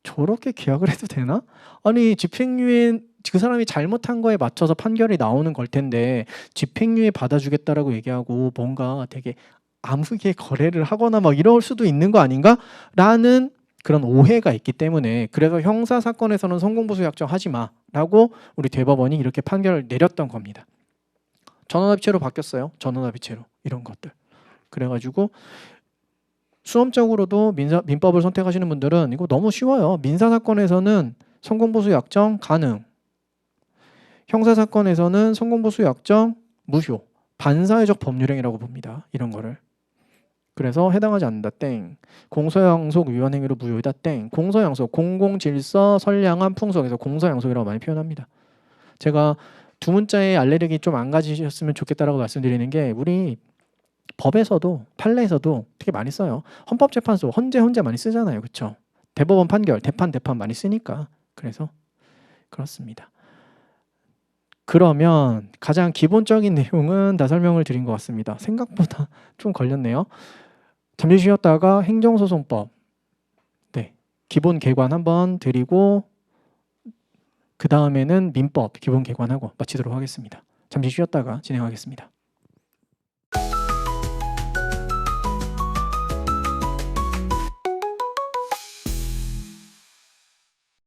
저렇게 계약을 해도 되나? 아니 집행유예 그 사람이 잘못한 거에 맞춰서 판결이 나오는 걸 텐데 집행유예 받아주겠다라고 얘기하고 뭔가 되게 암흑의 거래를 하거나 막 이럴 수도 있는 거 아닌가? 라는 그런 오해가 있기 때문에 그래서 형사 사건에서는 성공보수 약정 하지 마라고 우리 대법원이 이렇게 판결을 내렸던 겁니다. 전원합의체로 바뀌었어요. 전원합의체로 이런 것들. 그래가지고 수험적으로도 민법을 선택하시는 분들은 이거 너무 쉬워요. 민사 사건에서는 성공보수 약정 가능. 형사 사건에서는 성공보수 약정 무효. 반사회적 법률행위라고 봅니다. 이런 거를. 그래서 해당하지 않는다 땡. 공소양속 위반 행위로 무효이다 땡. 공소양속 공공질서 선량한 풍속에서 공소양속이라고 많이 표현합니다. 제가 두 문자의 알레르기 좀 안 가지셨으면 좋겠다라고 말씀드리는 게 우리 법에서도 판례에서도 되게 많이 써요. 헌법재판소 헌재 많이 쓰잖아요. 그렇죠? 대법원 판결 대판 많이 쓰니까. 그래서 그렇습니다. 그러면 가장 기본적인 내용은 다 설명을 드린 것 같습니다. 생각보다 좀 걸렸네요. 잠시 쉬었다가 행정소송법 기본 개관 한번 드리고 그 다음에는 민법 기본 개관하고 마치도록 하겠습니다. 잠시 쉬었다가 진행하겠습니다.